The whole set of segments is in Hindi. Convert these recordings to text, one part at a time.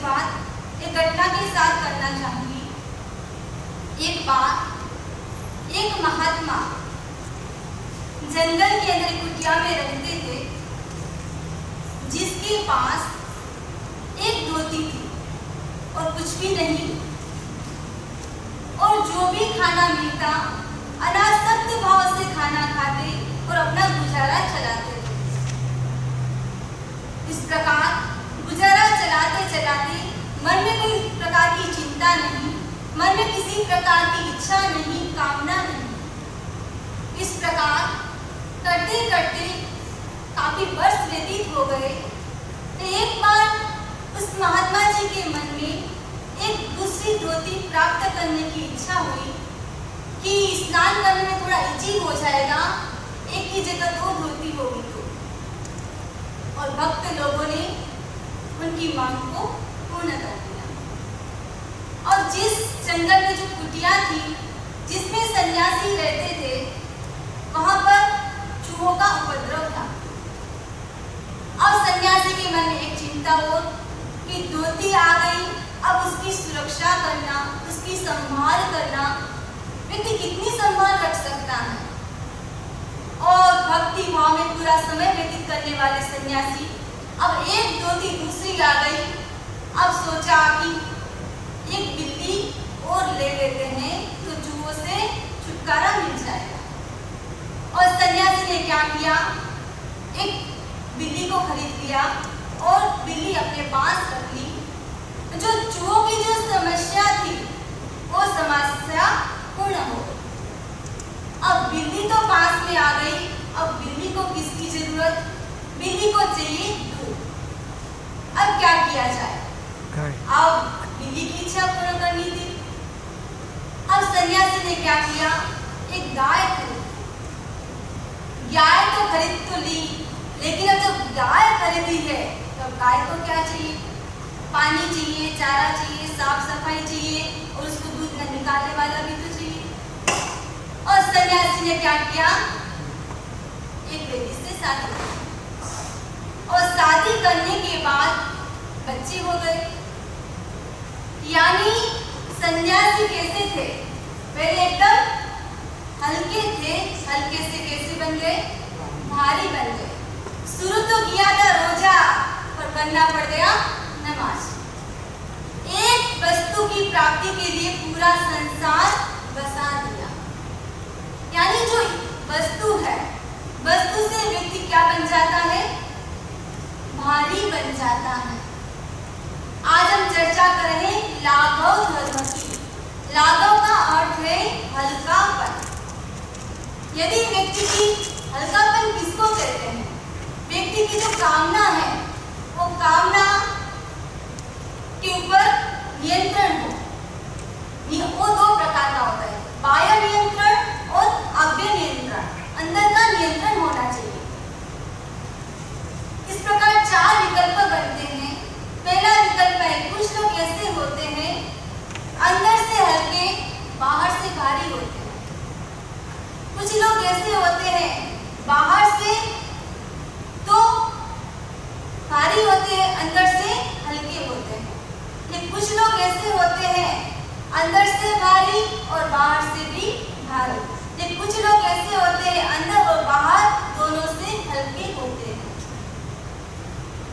शुरुआत एक घटना के साथ करना चाहूंगी। एक बार एक महात्मा जंगल के अंदर कुटिया में रहते थे, जिसके पास एक धोती थी और कुछ भी नहीं, और जो भी खाना मिलता अनासक्त भाव से खाना खाते और अपना गुजारा चलाते थे। इस प्रकार गुजारा चलाते चलाते मन में कोई प्रकार की चिंता नहीं, मन में किसी प्रकार की इच्छा नहीं, कामना नहीं। इस प्रकार करते करते काफी वर्ष व्यतीत हो गए। तो एक बार उस महात्मा जी के मन में एक दूसरी धोती प्राप्त करने की इच्छा हुई कि स्नान करने में थोड़ा इजी हो जाएगा, एक ही जगह दो धोती होगी तो। और भक्त लोगों ने उनकी मांग को पूर्ण कर दिया। और जिस जंगल में जो कुटिया थी जिसमें सन्यासी रहते थे, वहां पर चूहों का उपद्रव था। और सन्यासी के मन में एक चिंता हो कि धोती आ गई, अब उसकी सुरक्षा करना, उसकी संभाल करना, व्यक्ति कितनी संभाल रख सकता है। और भक्ति भाव में पूरा समय व्यतीत करने वाले सन्यासी अब एक धोती दूसरी आ गई। अब सोचा कि एक बिल्ली और ले लेते हैं तो चूहों से छुटकारा मिल जाएगा। और सन्यासी ने क्या किया, एक बिल्ली को खरीद लिया और बिल्ली अपने पास रख ली। जो चूहों की जो समस्या थी वो समस्या पूर्ण हो गई। अब बिल्ली तो पास में आ गई, अब बिल्ली को किसकी जरूरत, बिल्ली को चाहिए दूध। अब क्या किया जाए, अब बिल्ली की इच्छा पूर्ण करनी थी। अब सन्यासी ने क्या किया, एक गाय खरीद। गाय तो खरीद तो ली, लेकिन अब जब गाय खरीदी है तो गाय को क्या चाहिए, पानी चाहिए, चारा चाहिए, साफ सफाई चाहिए, और उसको दूध निकालने वाला भी तो चाहिए। और सन्यासी ने क्या किया, एक बेटी से शादी की। और शादी करने के बाद बच्चे हो गए। यानी सन्यासी कैसे थे, पहले एकदम हल्के थे, हल्के से कैसे बन गए, भारी बन गए। शुरू तो किया था रोजा, पर बनना पड़ गया नमाज। एक वस्तु की प्राप्ति के लिए पूरा संसार बसा दिया। यानी जो वस्तु है, वस्तु से व्यक्ति क्या बन जाता है, भारी बन जाता है। आज हम चर्चा कर रहे हैं लाघव धर्म की। लाघव का अर्थ है हल्कापन। यदि व्यक्ति की हल्कापन किसको कहते हैं, व्यक्ति की जो कामना है वो कामना के ऊपर नियंत्रण हो। वो दो प्रकार का होता है, बाह्य नियंत्रण और आभ्य नियंत्रण, अंदर का नियंत्रण होना चाहिए। इस प्रकार चार विकल्प बनते हैं। पहला विकल्प है, कुछ लोग ऐसे होते हैं अंदर से हल्के, बाहर से भारी होते हैं। कुछ लोग ऐसे होते हैं बाहर से तो भारी होते हैं, अंदर से हल्के होते हैं। लेकिन कुछ लोग ऐसे होते हैं अंदर से भारी और बाहर से भी भारी। लेकिन कुछ लोग ऐसे होते हैं अंदर और बाहर दोनों से हल्के होते हैं।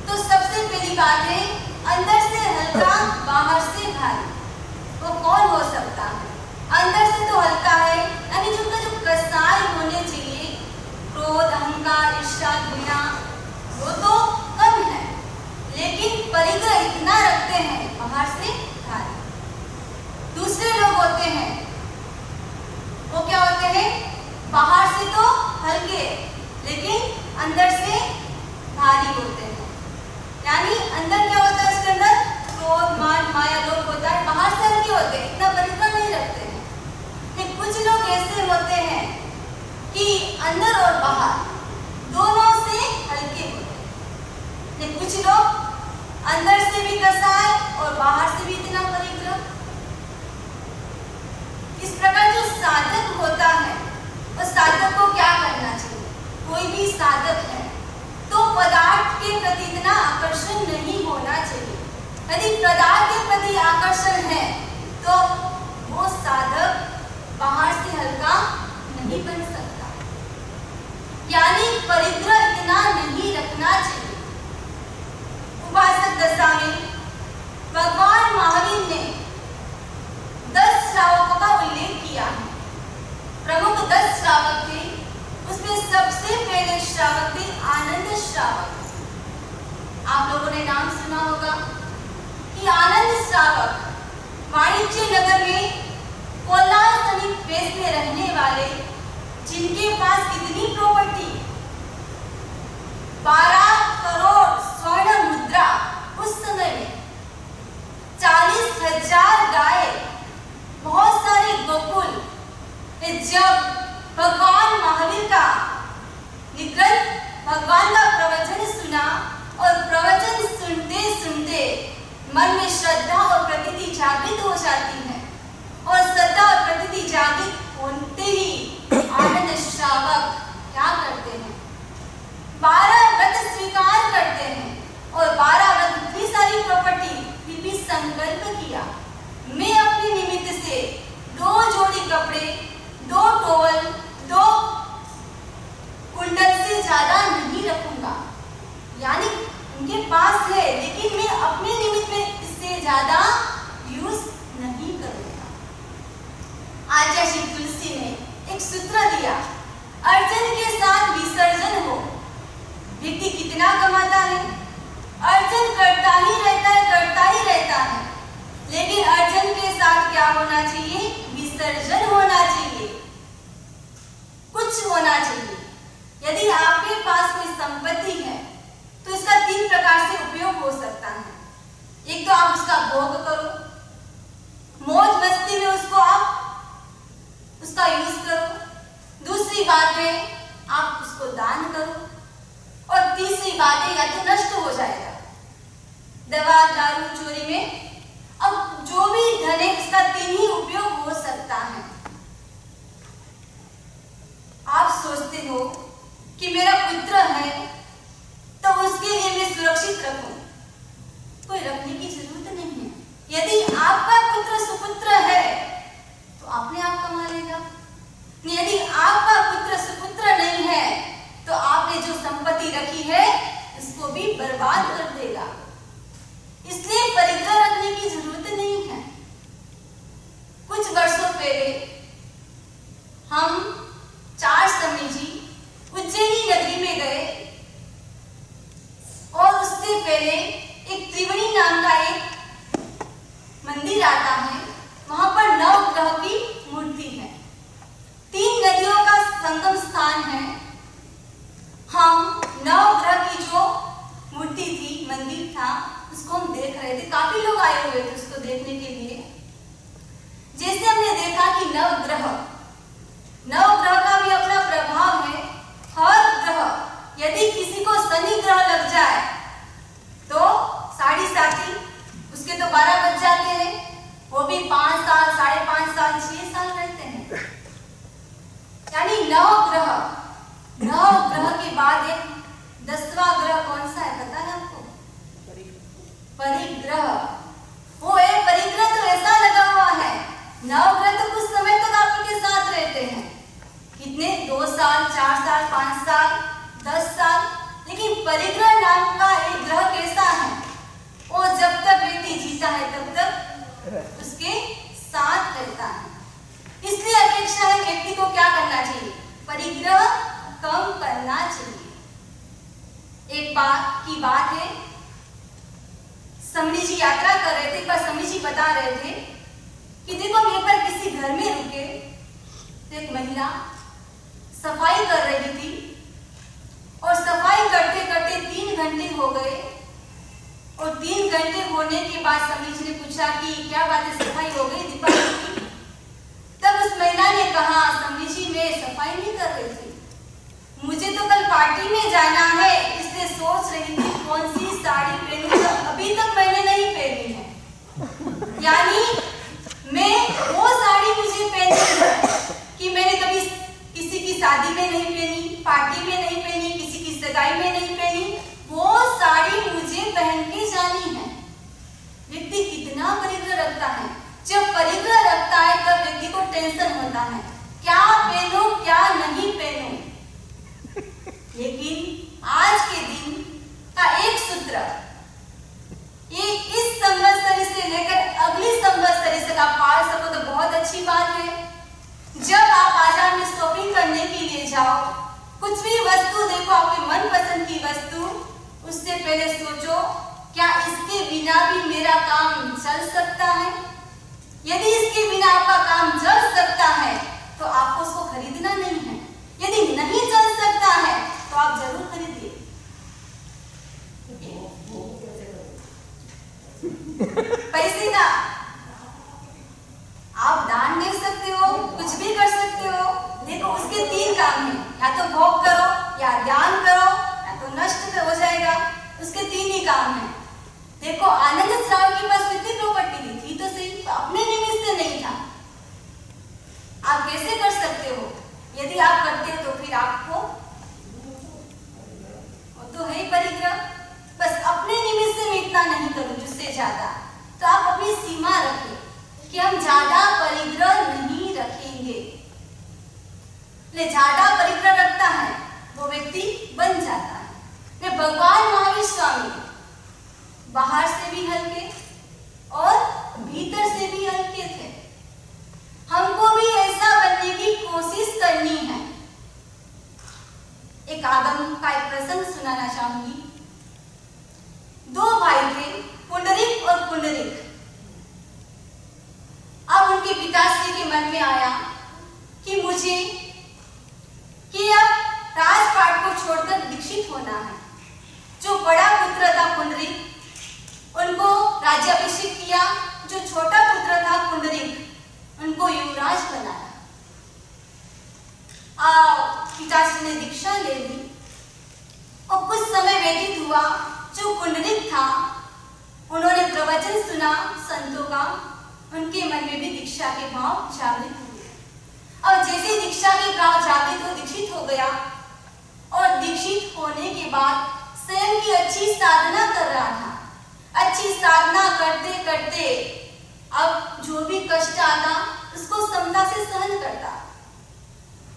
तो सबसे पहली बात है, अंदर से हल्का, बाहर से भारी, वो कौन हो सकता है। अंदर से तो हल्का है, यानी जो कसाय होने चाहिए, क्रोध, अहंकार, ईर्ष्या, घृणा, वो तो कम है, लेकिन परिग्रह इतना रखते हैं, बाहर से भारी। दूसरे लोग होते हैं, वो क्या होते हैं, बाहर से तो हल्के लेकिन अंदर से भारी होते हैं। यानी अंदर क्या होता है, उसके अंदर क्रोध, मान, माया, लोभ होता है, बाहर से हल्के होते हैं, इतना परिग्रह नहीं रखते हैं। लेकिन कुछ लोग ऐसे होते हैं कि अंदर और बाहर दोनों से हल्के होते हैं। लेकिन कुछ लोग अंदर से भी कसाय और बाहर से भी इतना परिग्रह। इस प्रकार जो साधक होता है, उस साधक को क्या करना चाहिए, कोई भी साधक है तो पदार्थ के प्रति इतना आकर्षण नहीं होना चाहिए, यदि पदार्थ के प्रति आकर्षण है तो वो साधक बाहर से हल्का नहीं बन सकता। यानी परिग्रह इतना नहीं रखना चाहिए। उपासक दशा में भगवान महावीर ने 10 श्रावकों का उल्लेख किया है। प्रमुख 10 श्रावक थे। उसमें सबसे पहले श्रावक थे आनंद श्रावक। आप लोगों ने नाम सुना होगा कि आनंद श्रावक वाणिज्य नगर में कोलार समीप वेश में रहने वाले, जिनके पास कितनी प्रॉपर्टी, 12 करोड़ स्वर्ण मुद्रा उस समय में, 40,000 गाय, बहुत सारे गोकुल। जब भगवान महावीर का निग्रह भगवान का प्रवचन सुना और प्रवचन सुनते सुनते मन में श्रद्धा और प्रतीति जागृत हो जाती है और श्रद्धा और प्रतीति जागृत होते ही आनंद श्रावक क्या करते हैं, 12 व्रत स्वीकार करते हैं और 12 व्रत इतनी सारी प्रॉपर्टी फिर भी संकल्प किया, मैं अपने निमित्त से 2 जोड़ी कपड़े, 2 टॉवल, 2 कुंडल से ज्यादा नहीं रखूंगा। यानी उनके पास है लेकिन मैं अपने निमित्त में इससे ज्यादा यूज नहीं करूंगा। आचार्य श्री तुलसी ने एक सूत्र दिया, अर्जन के साथ विसर्जन हो। व्यक्ति कितना कमाता है, अर्जन करता ही रहता है, लेकिन अर्जन के साथ क्या होना चाहिए, विसर्जन होना चाहिए, कुछ होना चाहिए। यदि आपके पास कोई संपत्ति है तो इसका 3 प्रकार से उपयोग हो सकता है। एक तो आप उसका भोग करो, मौज मस्ती में उसका यूज करो। दूसरी बात है आप उसको दान करो और तीसरी बात है या तो नष्ट हो जाएगा, दवा दारू चोरी में। अब जो भी धन है उसका 3 ही उपयोग हो सकता है। आप सोचते हो कि मेरा पुत्र है तो उसके लिए मैं सुरक्षित रखूं, कोई रखने की जरूरत नहीं है। यदि आपका पुत्र सुपुत्र है तो अपने आप कमा लेगा, यदि आपका पुत्र सुपुत्र नहीं है तो आपने जो संपत्ति रखी है उसको भी बर्बाद कर देगा। इसलिए परिग्रह रखने की जरूरत नहीं है। कुछ वर्षों पहले हम 4 स्वामीजी उज्जैनी नगरी में गए और उससे पहले एक त्रिवेणी नाम का एक मंदिर आता है, वहां पर नवग्रह की मूर्ति है, 3 नदियों का संगम स्थान है। हम नवग्रह की जो मूर्ति थी, मंदिर था, उसको हम देख रहे थे। काफी लोग आए हुए थे उसको देखने के लिए। जैसे हमने देखा कि नवग्रह का भी अपना प्रभाव है। हर ग्रह, यदि किसी को शनि ग्रह लग जाए तो 7.5 उसके तो 12 बज जाते हैं, वो भी 5 साल, 5.5 साल, 6 साल रहते हैं। यानी 9 ग्रह के बाद एक 10वां ग्रह कौन सा है पता है आपको? परिग्रह। वो है परिग्रह तो ऐसा लगा हुआ है, 9 ग्रह तो कुछ समय तक आपके साथ रहते हैं। कितने? 2 साल, 4 साल, 5 साल, 10 साल। लेकिन परिग्रह नाम का एक ग्रह कैसा है, वो जब तक व्यक्ति जीता है तब तक उसके साथ रहता है। इसलिए अपेक्षा है व्यक्ति को क्या करना चाहिए, परिग्रह कम करना चाहिए। एक बात की बात है, समरी जी यात्रा कर रहे थे, एक बार समरी जी बता रहे थे कि देखो हम एक बार किसी घर में रुके तो एक महिला सफाई कर रही थी और सफाई करते करते 3 घंटे हो गए और 3 घंटे होने के बाद समरी जी ने पूछा कि क्या बात है, सफाई हो गई दीपावली? तब उस महिला ने कहा, समरी जी मैं सफाई नहीं कर रही थी, मुझे तो कल पार्टी में जाना है, इसलिए सोच रही थी कौन सी साड़ी पहनूं, तो अभी तक मैंने नहीं पहनी है। यानी मैं वो साड़ी मुझे पहननी है कि मैंने कभी किसी की शादी में नहीं पहनी, पार्टी में नहीं पहनी, किसी की सगाई में नहीं पहनी, वो साड़ी मुझे पहन के जानी है। व्यक्ति कितना परिग्रह रखता है। जब परिग्रह रखता है तब व्यक्ति को टेंशन होता है, क्या पहनूं क्या नहीं पहनूं। लेकिन आज के दिन का एक सूत्र, ये इस संवत्सर से लेकर अगली संवत्सर तक आप पाल सको तो बहुत अच्छी बात है। जब आप बाजार में शॉपिंग करने के लिए जाओ, कुछ भी वस्तु देखो, आपके मनपसंद की वस्तु, उससे पहले सोचो क्या इसके बिना भी मेरा काम चल सकता है। यदि इसके बिना आपका काम चल सकता है तो आपको उसको खरीदना नहीं है। यदि नहीं चल सकता है तो आप जरूर खरीदिए। पैसे का आप दान दे सकते हो, कुछ भी कर सकते हो। देखो उसके 3 काम है, या तो भोग करो, या ध्यान करो, या तो नष्ट हो जाएगा। उसके 3 ही काम है। देखो आनंद श्राव के पास कितनी प्रॉपर्टी थी तो सही, अपने निमित्त से नहीं था। आप कैसे कर सकते हो? यदि आप करते हो तो फिर आपको तो है परिग्रह। बस अपने निमित्त से मैं इतना नहीं करूं, जिससे ज्यादा। तो आप अपनी सीमा रखें कि हम ज्यादा परिग्रह नहीं रखेंगे। ले ज्यादा परिग्रह रखता है वो व्यक्ति बन जाता है। भगवान महावीर स्वामी बाहर से भी हल्के और भीतर से भी हल्के थे। हमको भी ऐसा बनने की कोशिश करनी है। एक आगम का एक प्रसंग सुनाना चाहूंगी। 2 भाई थे, पुंडरीक और पुंडरीक। अब उनके पिताश्री के मन में आया कि मुझे अब राजपाट को छोड़कर दीक्षित होना है। जो बड़ा पुत्र था पुंडरीक, उनको राज्याभिषेक किया। जो छोटा पुत्र था पुंडरीक, उनको युवराज बनाया। पिताश्री ने दीक्षा ले ली और कुछ समय व्यतीत हुआ। जो पुंडरीक था, उन्होंने प्रवचन सुना संतों का, उनके मन में भी दीक्षा के भाव जागृत हुए। और जैसे दीक्षा के भाव जागृत हो, दीक्षित हो गया। और दीक्षित होने के बाद स्वयं की अच्छी साधना कर रहा था। अच्छी साधना करते करते अब जो भी कष्ट आता उसको समता से सहन करता।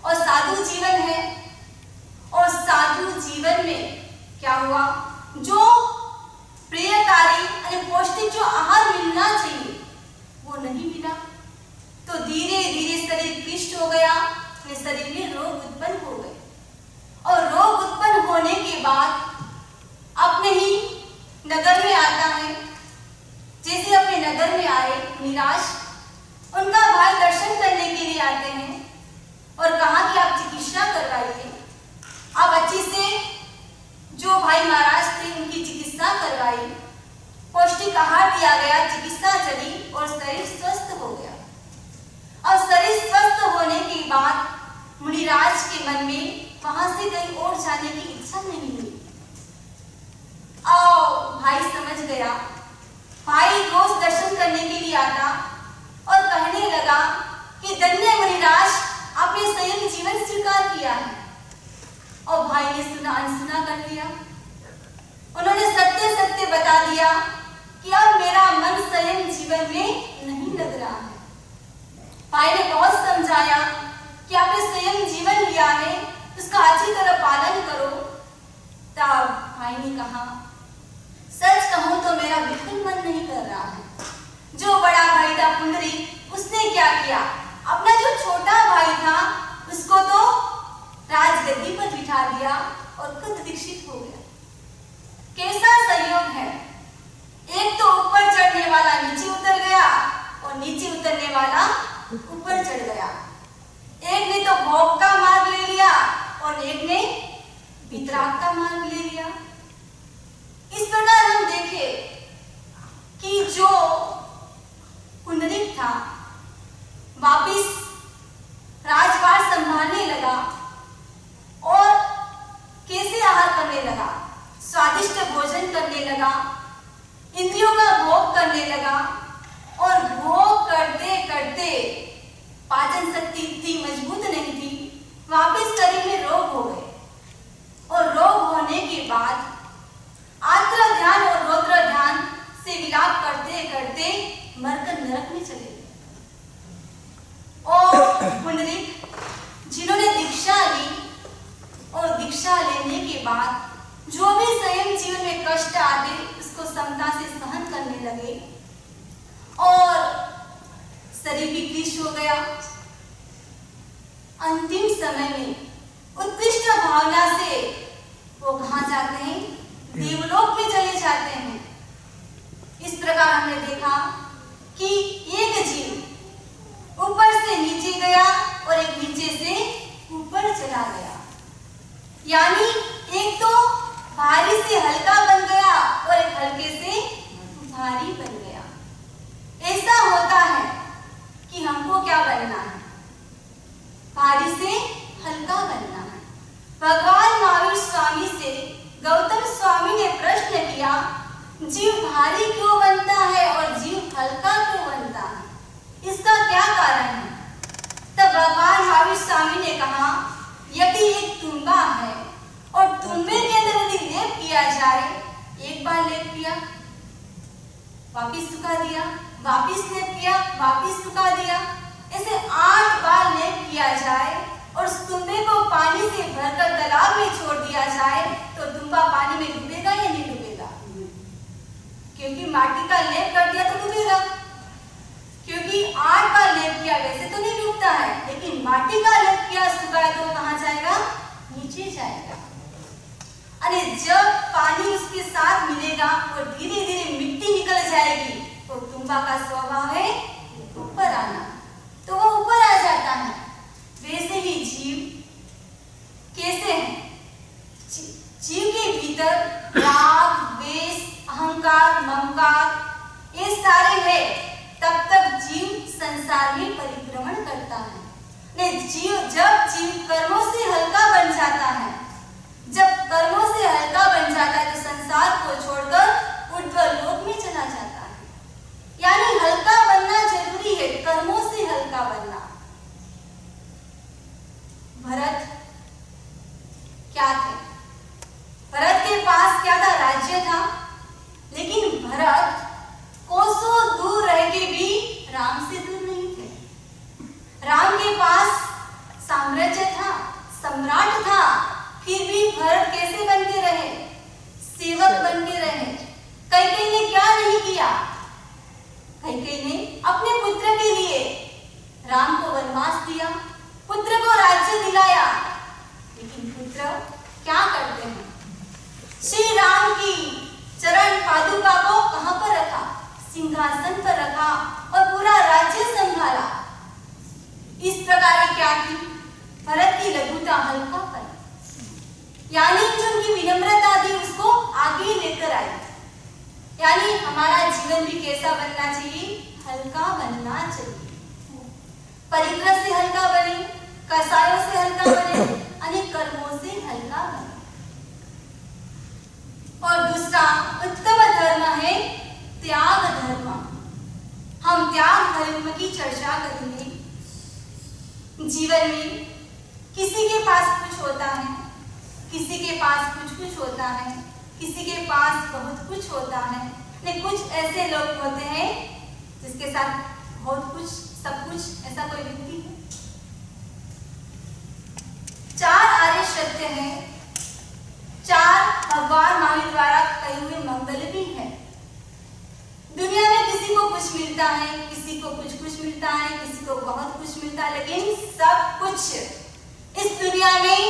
और साधु जीवन है, और साधु जीवन में क्या हुआ, जो प्रियकारी यानी पौष्टिक जो आहार मिलना चाहिए वो नहीं मिला। तो धीरे धीरे शरीर क्लिष्ट हो गया, शरीर में रोग उत्पन्न हो गए। और रोग उत्पन्न होने के बाद अपने ही नगर में आता है। जैसे अपने नगर में आए निराश, उनका भाई दर्शन करने के लिए आते हैं और कहा कि आप चिकित्सा करवाइए। अब अच्छी से जो भाई महाराज थे उनकी चिकित्सा करवाई, पौष्टिक आहार दिया गया, चिकित्सा चली और शरीर स्वस्थ हो गया। और शरीर स्वस्थ होने के बाद मुनिराज के मन में वहां से कहीं और जाने की इच्छा नहीं हुई। भाई समझ गया। भाई रोज दर्शन करने के लिए आता और कहने लगा कि धन्य मुनिराज, आपने संयम जीवन स्वीकार किया है। और भाई ने सुना अनसुना कर दिया। उन्होंने सत्य सत्य बता दिया कि अब मेरा मन संयम जीवन में नहीं लग रहा है। भाई ने बहुत समझाया कि आपने संयम जीवन लिया है, उसका अच्छी तरह पालन करो। तब भाई ने कहा, सच कहूं तो मेरा बिल्कुल मन नहीं कर रहा है। जो बड़ा भाई था पुंडरीक, उसने क्या किया, अपना जो छोटा भाई था उसको तो राजगद्दी पर बिठा दिया और खुद दीक्षित हो गया। कैसा संयोग है, एक तो ऊपर चढ़ने वाला नीचे उतर गया और नीचे उतरने वाला ऊपर चढ़ गया। एक ने तो भोग का मार्ग ले लिया और एक ने वितराग का मार्ग ले लिया। इस प्रकार हम देखें कि जो पुंडरीक था वापिस राजपाट संभालने लगा और कैसे आहार करने लगा, स्वादिष्ट भोजन करने लगा, इंद्रियों का भोग करने लगा। और भोग करते करते पाचन शक्ति इतनी मजबूत नहीं थी, वापिस शरीर में रोग हो गए। और रोग होने के बाद आर्द्र ध्यान और रौद्र ध्यान से विलाप करते पुंडरीक जिन्होंने दीक्षा ली और दीक्षा लेने के बाद जो भी स्वयं जीवन में कष्ट आते उसको समता से सहन करने लगे और शरीर भी क्लिष्ट हो गया। अंतिम समय में उत्कृष्ट भावना से वो कहाँ जाते हैं? देवलोक में चले जाते हैं। इस प्रकार हमने देखा कि एक जीव ऊपर से नीचे गया और एक नीचे से ऊपर चला गया, यानी एक तो भारी से हल्का बन गया और एक हल्के से भारी बन गया। ऐसा होता है कि हमको क्या बनना है? भारी से हल्का बनना है। भगवान महावीर स्वामी से गौतम स्वामी ने प्रश्न किया, जीव भारी क्यों बनता है और जीव हल्का क्यों बनता है? इसका क्या कारण है? तब भगवान महावीर स्वामी ने कहा, यदि एक तुम्बा है और तुम्बे के अंदर यदि लेप किया जाए, एक बार लेप किया, वापिस सुखा दिया, वापिस लेप किया, वापिस सुखा दिया, ऐसे 8 बार लेप किया जाए और उस तुम्बे को पानी से भरकर तालाब में छोड़ दिया जाए तो तुम्बा पानी में डूबेगा या नहीं डूबेगा? क्योंकि माटी का लेप कर दिया तो डूबेगा, क्योंकि 8 बार लेप किया वैसे तो नहीं डूबता है, लेकिन माटी का लेप किया सुखाया तो कहाँ जाएगा? नीचे जाएगा। अरे जब पानी उसके साथ मिलेगा और धीरे धीरे मिट्टी निकल जाएगी तो तुम्बा का स्वभाव है ऊपर आना, तो वो ऊपर आ जाता है। वैसे ही जीव कैसे है? जीव के भीतर राग, द्वेष, अहंकार, ममकार ये सारे है, तब तक जीव संसार में परिभ्रमण करता है। जब जीव कर्मों से हल्का बन जाता है, जब कर्मों से हल्का बन जाता है तो संसार को छोड़कर ऊर्ध्व लोक में चला जाता है। यानी हल्का बनना जरूरी है, कर्मों से हल्का बनना। भरत क्या थे? भरत के पास क्या था? राज्य था, लेकिन भरत कोसों दूर रह के भी राम से दूर नहीं थे। राम के पास साम्राज्य था, सम्राट था, फिर भी भरत कैसे बन के रहे? सेवक बन के रहे। कैकेयी ने क्या नहीं किया? कैकेयी ने अपने पुत्र के लिए राम को वनवास दिया, पुत्र को राज्य दिलाया, लेकिन पुत्र क्या करते हैं? श्री राम की चरण पादुका को कहां पर रखा? सिंहासन पर रखा और पूरा राज्य संभाला। इस प्रकार क्या की? भरत की लघुता, हल्कापन, यानी जो उनकी विनम्रता थी उसको आगे लेकर आई। यानी हमारा जीवन भी कैसा बनना चाहिए? हल्का बनना चाहिए। परिग्रह से हल्का बने, कसायों से हल्का बने, अनेक कर्मों से हल्का बने। और दूसरा उत्तम धर्म है त्याग धर्म। हम त्याग धर्म की चर्चा करेंगे। जीवन में किसी के पास कुछ होता है, किसी के पास कुछ होता है, किसी के पास बहुत कुछ होता है, लेकिन कुछ ऐसे लोग होते हैं जिसके साथ बहुत कुछ, सब कुछ, ऐसा कोई व्यक्ति है। 4 आर्य सत्य है, 4 भगवान महावीर द्वारा कहे हुए मंगल भी है। दुनिया में किसी को कुछ मिलता है, किसी को कुछ मिलता है, किसी को बहुत कुछ मिलता है, लेकिन सब कुछ इस दुनिया में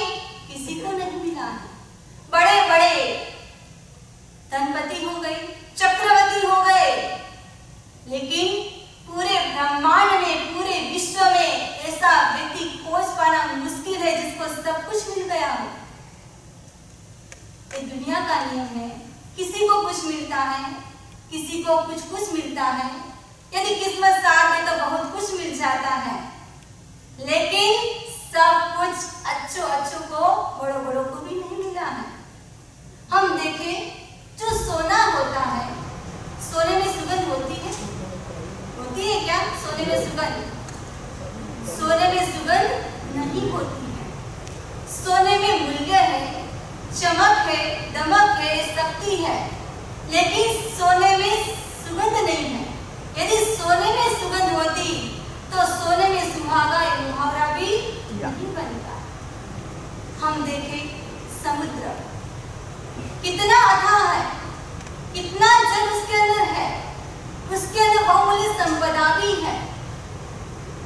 किसी को नहीं मिला है। बड़े बड़े धनपति हो गए, चक्रवर्ती हो गए, लेकिन पूरे ब्रह्मांड में, पूरे विश्व में ऐसा व्यक्ति खोज पाना मुश्किल है जिसको सब कुछ मिल गया हो। ये दुनिया का नियम है, किसी को कुछ मिलता है, किसी को कुछ मिलता है। यदि किस्मत साथ दे तो बहुत कुछ मिल जाता है, लेकिन सब कुछ अच्छों को, बड़ों को भी नहीं मिला है। हम देखें, जो सोना होता है, सोने में सुगंध होती है? होती है क्या सोने में सुगंध? सोने में सुगंध नहीं होती है। सोने में मूल्य है, चमक है, दमक है, शक्ति है, लेकिन सोने में सुगंध नहीं है। यदि सोने में सुगंध होती तो सोने में सुहागा हम देखें समुद्र कितना अथाह है, कितना जल उसके अंदर है, उसके अंदर बहुमूल्य संपदा भी है,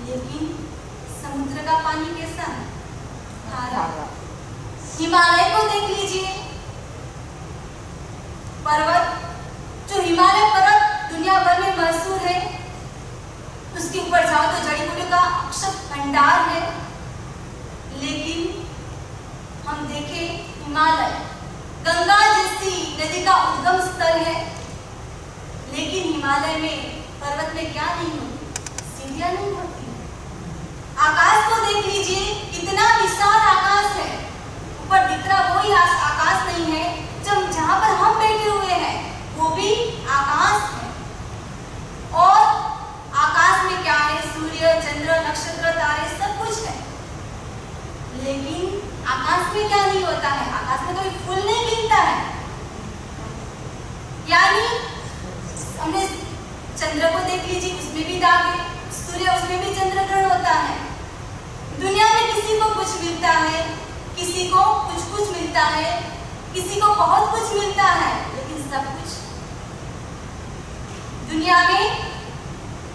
लेकिन समुद्र का पानी कैसा है? खारा। हिमालय को देख लीजिए, पर्वत, जो हिमालय पर्वत दुनिया भर में मशहूर है, उसके ऊपर जाओ तो जड़ी बूटियों का अक्षय भंडार है, लेकिन हम देखें हिमालय गंगा जैसी नदी का उद्गम स्थल है, लेकिन हिमालय में पर्वत में क्या नहीं होती? सीढ़ियां नहीं होती। आकाश को देख लीजिए, कितना विशाल आकाश है, ऊपर दिख रहा वही आकाश नहीं है, जब जहां पर हम बैठे हुए हैं वो भी आकाश है। और आकाश में क्या है? सूर्य, चंद्र, नक्षत्र, तारे सब कुछ है, लेकिन आकाश में क्या नहीं होता है? आकाश में कोई फूल नहीं खिलता है। यानी हमने चंद्र को देख लीजिए, उसमें भी दाग है, सूर्य, उसमें भी चंद्र ग्रहण होता है। दुनिया में किसी को कुछ मिलता है, किसी को कुछ मिलता है, किसी को बहुत कुछ मिलता है, लेकिन सब कुछ दुनिया में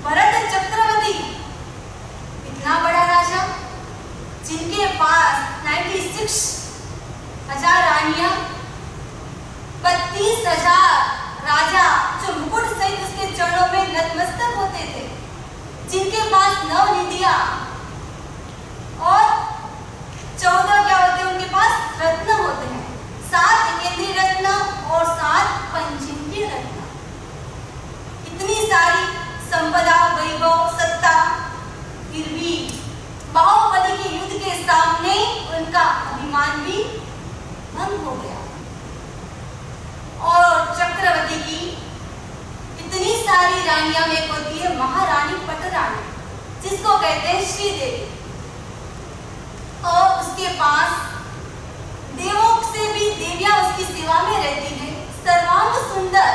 भरत चक्रवर्ती इतना बड़ा राजा, जिनके पास 96,000 रानियां, 32,000 राजा जो मुकुट सहित उसके चरणों में नतमस्तक होते थे, जिनके पास 9 निधियां और 14 क्या होते हैं? उनके पास रत्न होते हैं, 7 केंद्रीय रत्न और 7 पंचेंद्रीय रत्न। इतनी सारी संपदा, वैभव, सत्ता, फिर भी बाहुबली के युद्ध के सामने उनका अभिमान भी भंग हो गया। और चक्रवर्ती की इतनी सारी रानियां में होती है महारानी पटरानी, जिसको कहते हैं श्रीदेवी, और उसके पास देवों से भी देवियां उसकी सेवा में रहती है, सर्वांग सुंदर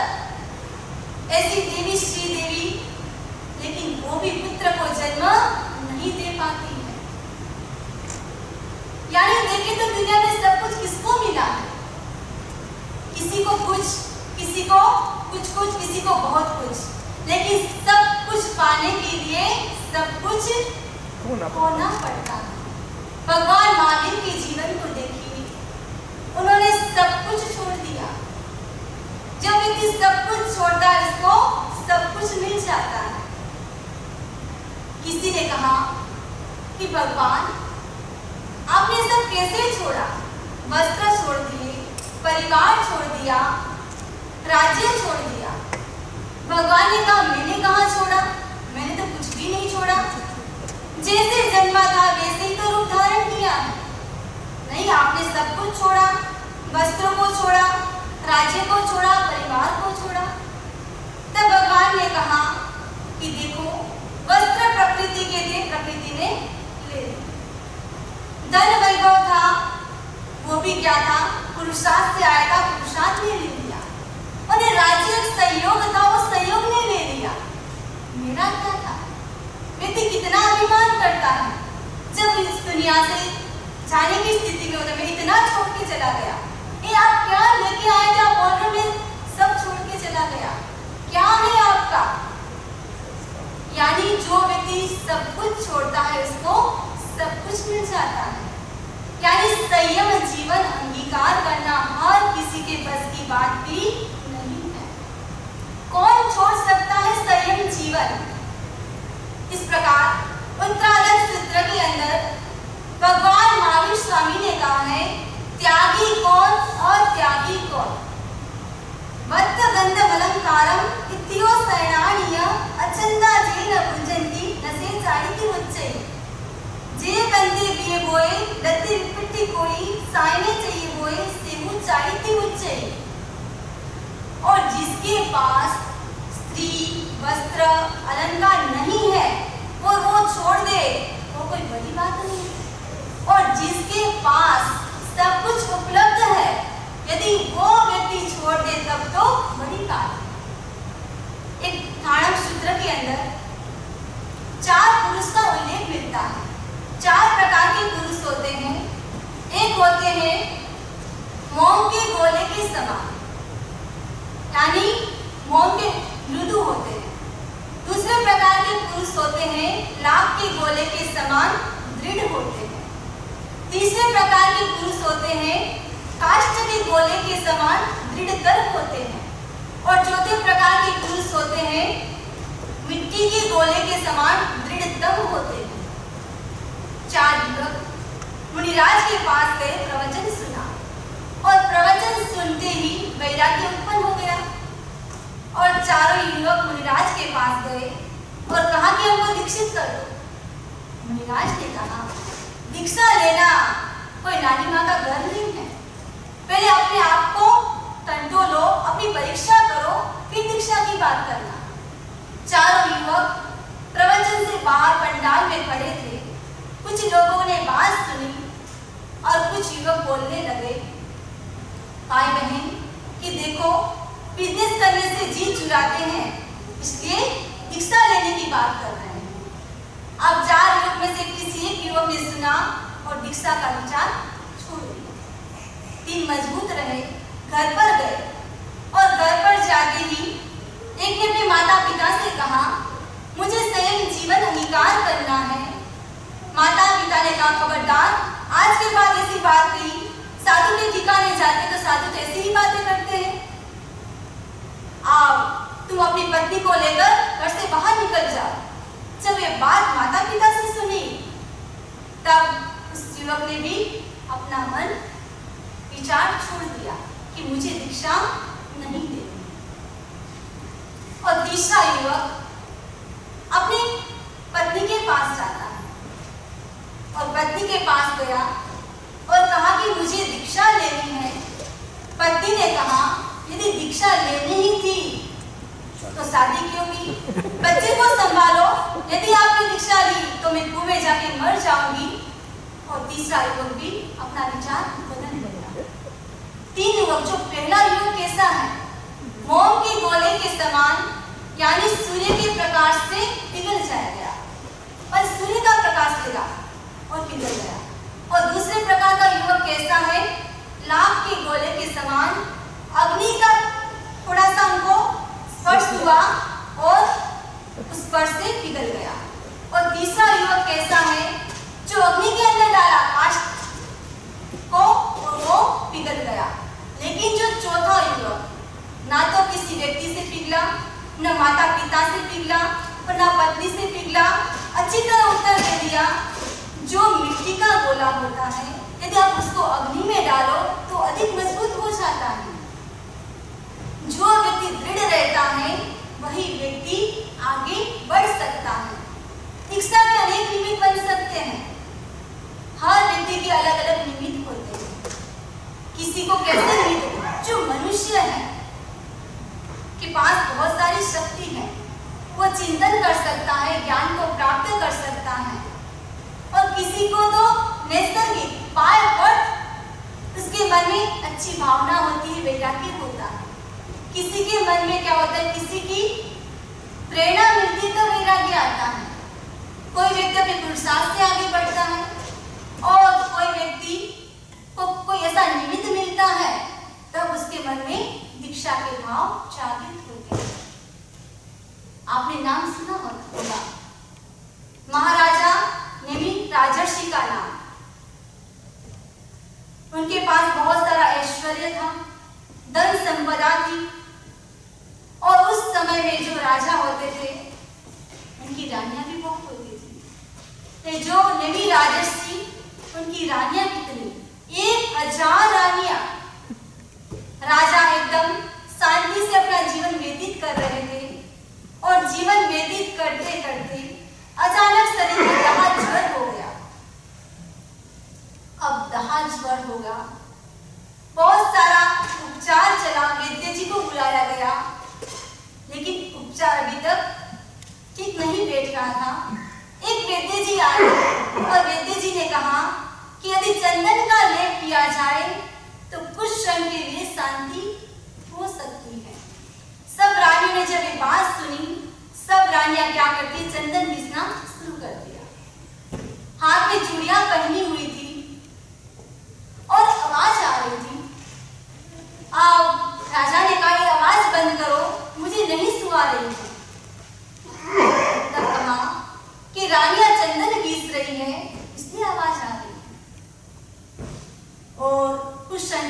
ऐसी देवी श्रीदेवी, लेकिन वो भी पुत्र को जन्म नहीं दे पाती है। यानी देखें तो दुनिया में सब कुछ किसको मिला है? किसी को कुछ, किसी को कुछ, किसी को बहुत कुछ, लेकिन सब कुछ पाने के लिए सब कुछ होना पड़ता है। भगवान महावीर के जीवन को देखिए, उन्होंने सब कुछ छोड़ दिया। जब व्यक्ति सब कुछ छोड़ता है, उसको सब कुछ मिल जाता है। किसी ने कहा कि भगवान आपने सब कैसे छोड़ा? वस्त्र छोड़ दिए, परिवार छोड़ दिया, राज्य छोड़ दिया। भगवान ने कहा मैंने कहाँ छोड़ा? मैंने तो कुछ भी नहीं छोड़ा। जैसे जन्मा था वैसे ही तो रूप धारण किया। नहीं, आपने सब कुछ छोड़ा, वस्त्रों को छोड़ा, राज्य को छोड़ा, परिवार को छोड़ा। तब भगवान ने कहा कि देखो, वस्त्र प्रकृति के थे, प्रकृति ने ले लिया। धन वैभव था, वो भी क्या था? पुरुषार्थ से आया था, पुरुषार्थ ने ले लिया। और राज्य सहयोग था, वो सहयोग ने ले लिया। मेरा क्या था? व्यक्ति कितना अभिमान करता है जब इस दुनिया से जाने की स्थिति में होता है। मैं इतना छोड़ के चला गया। ये आप क्या लेके आए थे? आप ऑर्डर में सब छोड़ के चला गया, क्या है आपका? यानी जो व्यक्ति सब कुछ छोड़ता है, उसको सब कुछ मिल जाता है। यानी संयम जीवन अंगीकार करना हर किसी के बस की बात भी नहीं है। कौन छोड़ सकता है संयम जीवन? इस प्रकार उत्तराधर सूत्र के अंदर भगवान महावीर स्वामी ने कहा है, त्यागी कौन और त्यागी कौन? वत्त गंध अलंकारम इत्यो शरणाणीय अचंदा जेन भुंजन्ति नसे चाइति उच्चै। जे कंदे बिये बोए लति रिपिट्टी कोई साइने चाहिए बोए सेमु चाइति उच्चै। और जिसके पास स्त्री, वस्त्र, अलंकार नहीं है, वो रोज छोड़ दे, वो कोई बड़ी बात नहीं है। और जिसके पास सब कुछ उपलब्ध है, यदि वो व्यक्ति छोड़ दे तब तो बड़ी बात है। एक थाणक सूत्र के अंदर 4 पुरुष का उल्लेख मिलता है। 4 प्रकार के पुरुष होते हैं। एक होते होते हैं मोम के गोले के समान, यानी मोम के मृदु होते हैं। दूसरे प्रकार के पुरुष होते हैं लाख के गोले के समान दृढ़ होते हैं। तीसरे प्रकार के पुरुष होते हैं काष्ठ के गोले के समान दृढ़तर होते हैं। और चौथे प्रकार के पुरुष होते हैं मिट्टी के गोले के समान दृढ़तम होते हैं। 4 युवक मुनिराज के पास गए, प्रवचन सुना और प्रवचन सुनते ही वैराग्य उत्पन्न हो गया। और चारों युवक मुनिराज के पास गए और कहा कि हमको दीक्षित कर दो। मुनिराज ने कहा, दीक्षा लेना कोई नानी माँ का घर नहीं है। पहले अपने आप को तंटो लो, अपनी परीक्षा करो, फिर दीक्षा की बात करना। चारों युवक प्रवचन से बाहर पंडाल में खड़े थे। कुछ लोगों ने बात सुनी और कुछ युवक बोलने लगे, भाई बहन कि देखो बिजनेस करने से जी चुराते हैं, इसलिए दीक्षा लेने की बात कर रहे हैं। अब 4 युवक में से किसी एक युवक ने सुना और दीक्षा का विचार छोड़ दिया। 3 मजबूत रहे, घर पर गए और घर पर जाते ही एक ने अपने माता पिता से कहा, मुझे स्वयं जीवन अंगीकार करना है। माता पिता ने कहा, खबरदार, आज के बाद ऐसी बात कही, साधु के ठिकाने जाते तो साधु तो ऐसी ही बातें करते हैं। अब तुम अपनी पत्नी को लेकर घर से बाहर निकल जाओ। जब ये बात माता पिता से सुनी तब उस युवक ने भी अपना मन विचार छोड़ दिया कि मुझे दीक्षा नहीं देनी। और तीसरा युवक अपनी पत्नी के पास जाता है और पत्नी के पास गया और कहा कि मुझे दीक्षा लेनी है। पत्नी ने कहा, यदि दीक्षा लेनी ही थी तो शादी क्यों की? बच्चे को संभालो, यदि आपने दीक्षा ली तो मैं कुएं में जाके मर जाऊंगी। और तीसरा युवक भी अपना विचार बदल गया। 3 युवक, जो पहला युवक कैसा है, मोम के गोले के समान, यानी सूर्य के प्रकाश से पिघल जाएगा और सूर्य का प्रकाश लेगा और पिघल गया। और दूसरे प्रकार का युवक कैसा है, लाख के गोले के समान, अग्नि का थोड़ा सा उनको स्पर्श हुआ और उस स्पर्श से पिघल गया। और तीसरा युवक कैसा है, जो अग्नि के अंदर डाला काष्ठ को और वो पिघल गया। लेकिन जो चौथा युवक, ना तो किसी व्यक्ति से पिघला, न माता पिता से पिघला और न पत्नी से पिघला, अच्छी तरह उत्तर दे दिया, जो मिट्टी का गोला होता है, यदि आप उसको अग्नि में डालो तो अधिक मजबूत हो जाता है। जो व्यक्ति दृढ़ रहता है वही व्यक्ति आगे बढ़ सकता है। दीक्षा के अनेक निमित्त बन सकते हैं। हर व्यक्ति के अलग अलग निमित्त होते हैं। किसी को कैसे निमित्त, जो मनुष्य है के पास बहुत सारी शक्ति है, वो चिंतन कर सकता है, ज्ञान को प्राप्त कर सकता है। और किसी को तो नैसर्गिक पाए पट उसके मन में अच्छी भावना होती है, वैराग्य होता है। किसी के मन में क्या होता है, किसी की प्रेरणा मिलती है तो वैराग्य आता है। कोई व्यक्ति अपने पुरुषार्थ से आगे बढ़ता है और कोई व्यक्ति को कोई ऐसा निमित्त मिलता है तब उसके मन में दीक्षा के भाव जागृत होते हैं। आपने नाम सुना होगा, महाराजा नेमि राजर्षि का नाम। उनके पास बहुत सारा ऐश्वर्य था, धन संपदा थी। और उस समय में जो राजा होते थे उनकी रानियां भी बहुत होती थी। जो नेमि राजर्षि, उनकी रानियां कितनी, 1000 रानियां। राजा एकदम शांति से अपना जीवन व्यतीत कर रहे थे और जीवन व्यतीत करते करते अचानक शरीर में दहा ज्वर हो गया। अब दहा ज्वर होगा, बहुत सारा उपचार चला, वैद्य जी को बुलाया गया, लेकिन उपचार अभी तक ठीक नहीं बैठ रहा था। एक वैद्य जी आए और वैद्य जी ने कहा कि यदि चंदन का लेप किया जाए तो कुछ क्षण के लिए शांति हो सकती है। सब रानियों ने जब ये बात सुनी, सब रानियां क्या करती, चंदन घिसना शुरू कर दिया। हाथ में चूड़ियां पहनी हुई थी और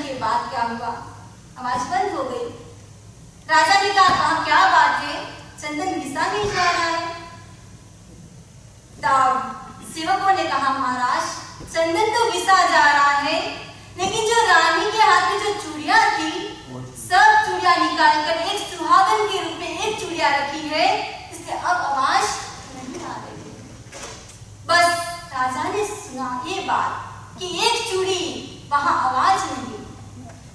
ये बात क्या हुआ? आवाज बंद हो गई। राजा ने कहा क्या बात है? चंदन घिसा नहीं जा रहा है। तब सेवकों ने कहा महाराज चंदन तो घिसा जा रहा है, लेकिन जो रानी के हाथ में जो चूड़ियां थी सब चूड़ियां निकालकर एक सुहागन के रूप में एक चूड़िया रखी है, इसलिए अब आवाज नहीं आ रही है। बस राजा ने सुना ये बात कि एक चूड़ी वहां आवाज नहीं।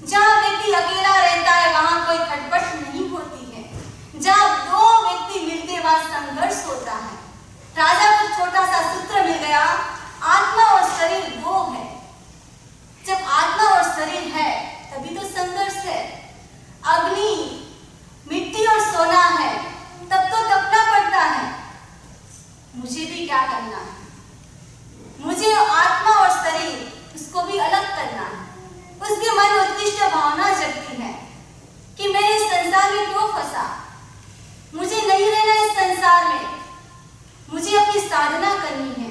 जहां व्यक्ति अकेला रहता है वहां कोई खटपट नहीं होती है। जहां दो व्यक्ति मिलते वहां संघर्ष होता है। राजा को छोटा सा सूत्र मिल गया, आत्मा और शरीर दो है। जब आत्मा और शरीर है तभी तो संघर्ष है। अग्नि मिट्टी और सोना है तब तो तपना पड़ता है। मुझे भी क्या करना है? मुझे आत्मा और शरीर उसको भी अलग करना है। उसके मन उत्कृष्ट भावना जगती है कि मैं इस संसार में क्यों फंसा, मुझे नहीं रहना इस संसार में, मुझे अपनी साधना करनी है।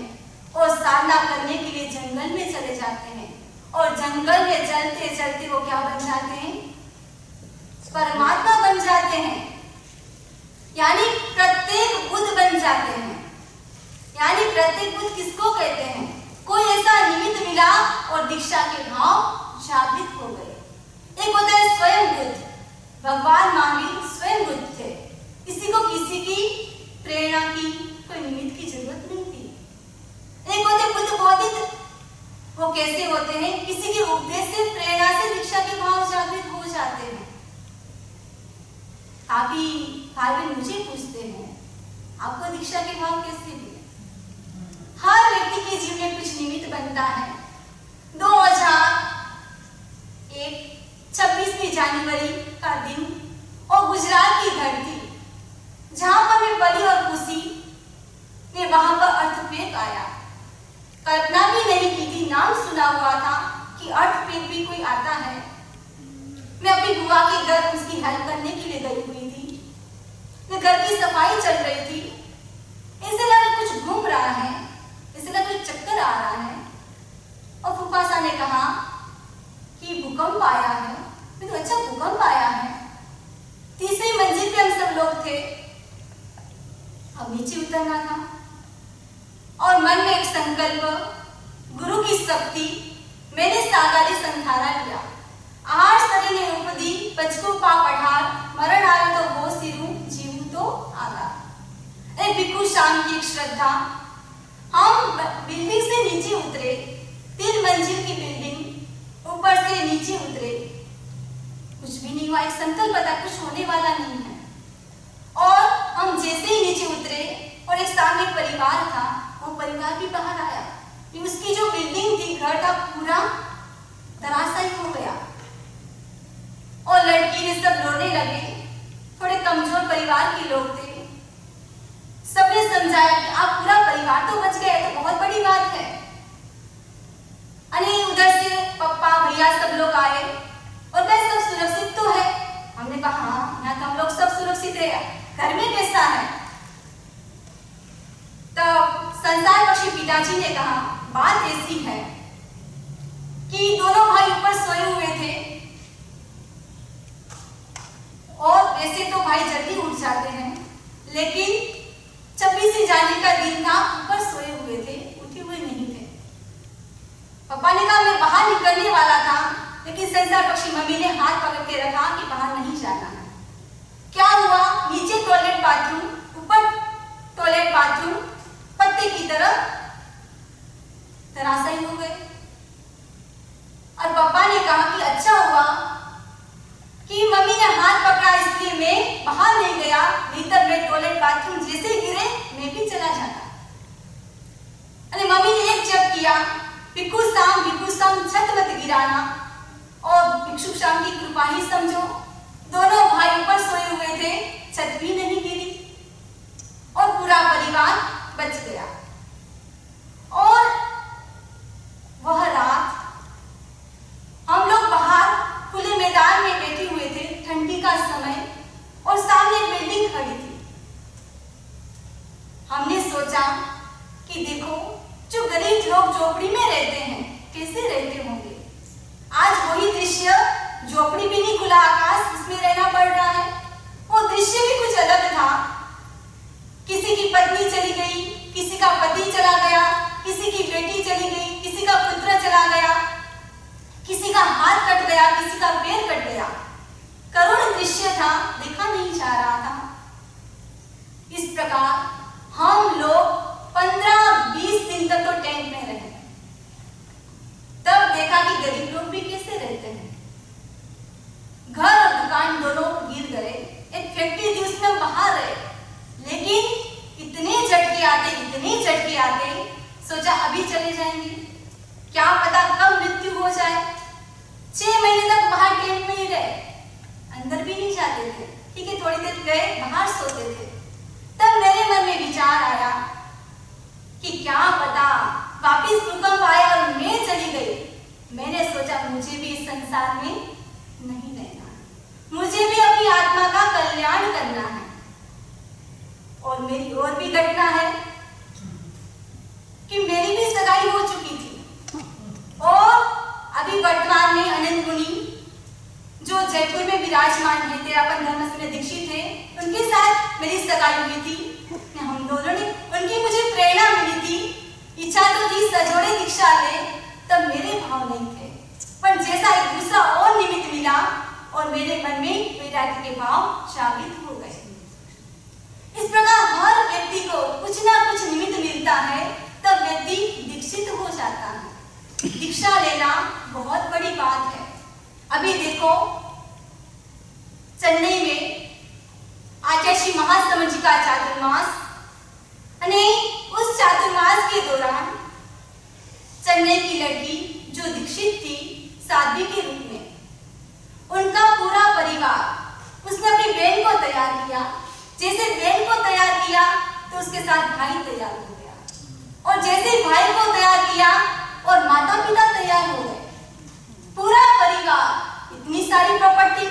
और साधना करने के लिए जंगल में चले जाते हैं और जंगल में चलते चलते वो क्या बन जाते हैं? परमात्मा बन जाते हैं, यानी प्रत्येक बुद्ध बन जाते हैं। यानी प्रत्येक बुद्ध किसको कहते हैं? कोई ऐसा निमित्त मिला और दीक्षा के भाव जागृत हो गए। एक होता है स्वयं बुद्ध, भगवान महावीर स्वयं बुद्ध थे। किसी को किसी की प्रेरणा की कोई निमित्त की जरूरत नहीं थी। एक होते बुद्ध बोधित, वो कैसे होते हैं? किसी के उपदेश से प्रेरणा से दीक्षा के भाव जागृत हो जाते हैं। काफी भाई मुझे पूछते हैं आपको दीक्षा के भाव कैसे दिए? हर व्यक्ति के जीवन में कुछ निमित्त बनता है। 2001 26 जनवरी का दिन और गुजरात की धरती जहां पर मैं पली और खुशी ने वहां पर अर्थक्वेक आया। कल्पना भी नहीं की थी, नाम सुना हुआ था कि अर्थक्वेक भी कोई आता है। मैं अपनी बुआ के घर उसकी हेल्प करने के लिए गई हुई थी। मैं घर की सफाई चल रही थी, ऐसे लगा कुछ घूम रहा है, ऐसे लगा कुछ चक्कर आ रहा है। और फूफासा ने कहा कि भूकंप आया है। मैं तो अच्छा भूकंप आया है। तीसरी मंजिल पे हम सब लोग थे। अब नीचे उतरना था और मन में एक संकल्प, गुरु की शक्ति, मैंने सागारी संधारा लिया। आहार शरीर ने उपदी, पचको पा पठार, मरण आयो तो हो सिरू, जीव तो आधार। एक भिक्षु शाम की एक श्रद्धा। हम बिल्डिंग से नीचे उतरे, 3 मंजिल की बिल्डिंग, ऊपर से नीचे उतरे। कुछ भी नहीं हुआ, एक संकल्प था कुछ होने वाला नहीं है। और हम जैसे ही नीचे उतरे और एक सामने परिवार था, वो परिवार भी बाहर आया। उसकी जो बिल्डिंग थी, घर था, पूरा धराशायी हो गया। और लड़की ने सब रोने लगे। थोड़े कमजोर परिवार के लोग थे। सबने समझाया कि आप पूरा परिवार तो बच गए तो बहुत बड़ी बात है। अने उधर से पापा भैया सब लोग आए और कहे सब सुरक्षित तो है। हमने कहा हाँ, यहाँ तो हम लोग सब सुरक्षित है, घर में कैसा है? तब संसार पक्षी पिताजी ने कहा बात ऐसी है कि दोनों भाई ऊपर सोए हुए थे और वैसे तो भाई जल्दी उठ जाते हैं, लेकिन 26 जनवरी का दिन था, ऊपर सोए हुए थे, उठे हुए नहीं थे। पापा ने कहा मैं बाहर निकलने वाला था, लेकिन संसार पक्षी मम्मी ने हाथ पकड़ के रखा कि बाहर नहीं जाना है। क्या हुआ? नीचे टॉयलेट बाथरूम, ऊपर टॉयलेट बाथरूम, पत्ते की तरह धराशायी हो गए। और पापा ने कहा कि अच्छा हुआ कि मम्मी ने हाथ पकड़ा, इसलिए मैं बाहर नहीं गया, नहीं तो मैं टॉयलेट बाथरूम जैसे गिरे मैं भी चला जाता। अरे मम्मी ने एक जप किया, भिक्षु शाम छत मत गिराना, और भिक्षु शाम की कृपा ही समझो। दोनों भाई ऊपर सोए हुए थे, छत भी नहीं गिरी और पूरा परिवार बच गया। और वह रात हम लोग बाहर खुले मैदान में बैठे हुए थे, ठंडी का समय, और सामने बिल्डिंग खड़ी थी। हमने सोचा कि देखो जो गरीब लोग झोपड़ी में रहते हैं कैसे रहते होंगे। आज वही दृश्य इतने झटके आते, सोचा अभी चले जाएंगे, क्या पता कब मृत्यु हो जाए। 6 महीने तक बाहर टेंट में ही रहे, अंदर भी नहीं जाते थे। ठीक है, थोड़ी देर गए, बाहर सोते थे। तब मेरे मन में विचार आया कि क्या पता वापिस भूकंप आया और मैं चली गई। मैंने सोचा मुझे भी इस संसार में नहीं रहना, मुझे भी अपनी आत्मा का कल्याण करना है। और मेरी और भी घटना है कि मेरी भी सगाई हो चुकी थी और अभी वर्तमान में अनंत मुनि जो जयपुर में विराजमान है, तेरापन धर्म में दीक्षित है, उनके साथ मेरी सगाई हुई थी। हम दोनों ने, उनकी मुझे प्रेरणा मिली थी, इच्छा तो थी सजोड़े दीक्षा ले, तब मेरे भाव नहीं थे, पर जैसा एक दूसरा और निमित्त मिला और मेरे मन में वैराग्य के भाव जागृत हो गए। इस प्रकार हर व्यक्ति को कुछ ना कुछ निमित्त मिलता है, तब व्यक्ति दीक्षित हो जाता है। दीक्षा लेना बहुत बड़ी बात है। अभी देखो, चेन्नई में आचार्य श्री महासमण जी का चातुर्मास, उस चातुर्मास के दौरान चेन्नई की लड़की जो दीक्षित थी साध्वी के रूप में, उनका पूरा परिवार, उसने अपनी बहन को तैयार किया। जैसे बहन को तैयार किया तो उसके साथ भाई तैयार हो गया, और जैसे भाई को तैयार किया और माता पिता तैयार हो गए। पूरा परिवार, इतनी सारी प्रॉपर्टी,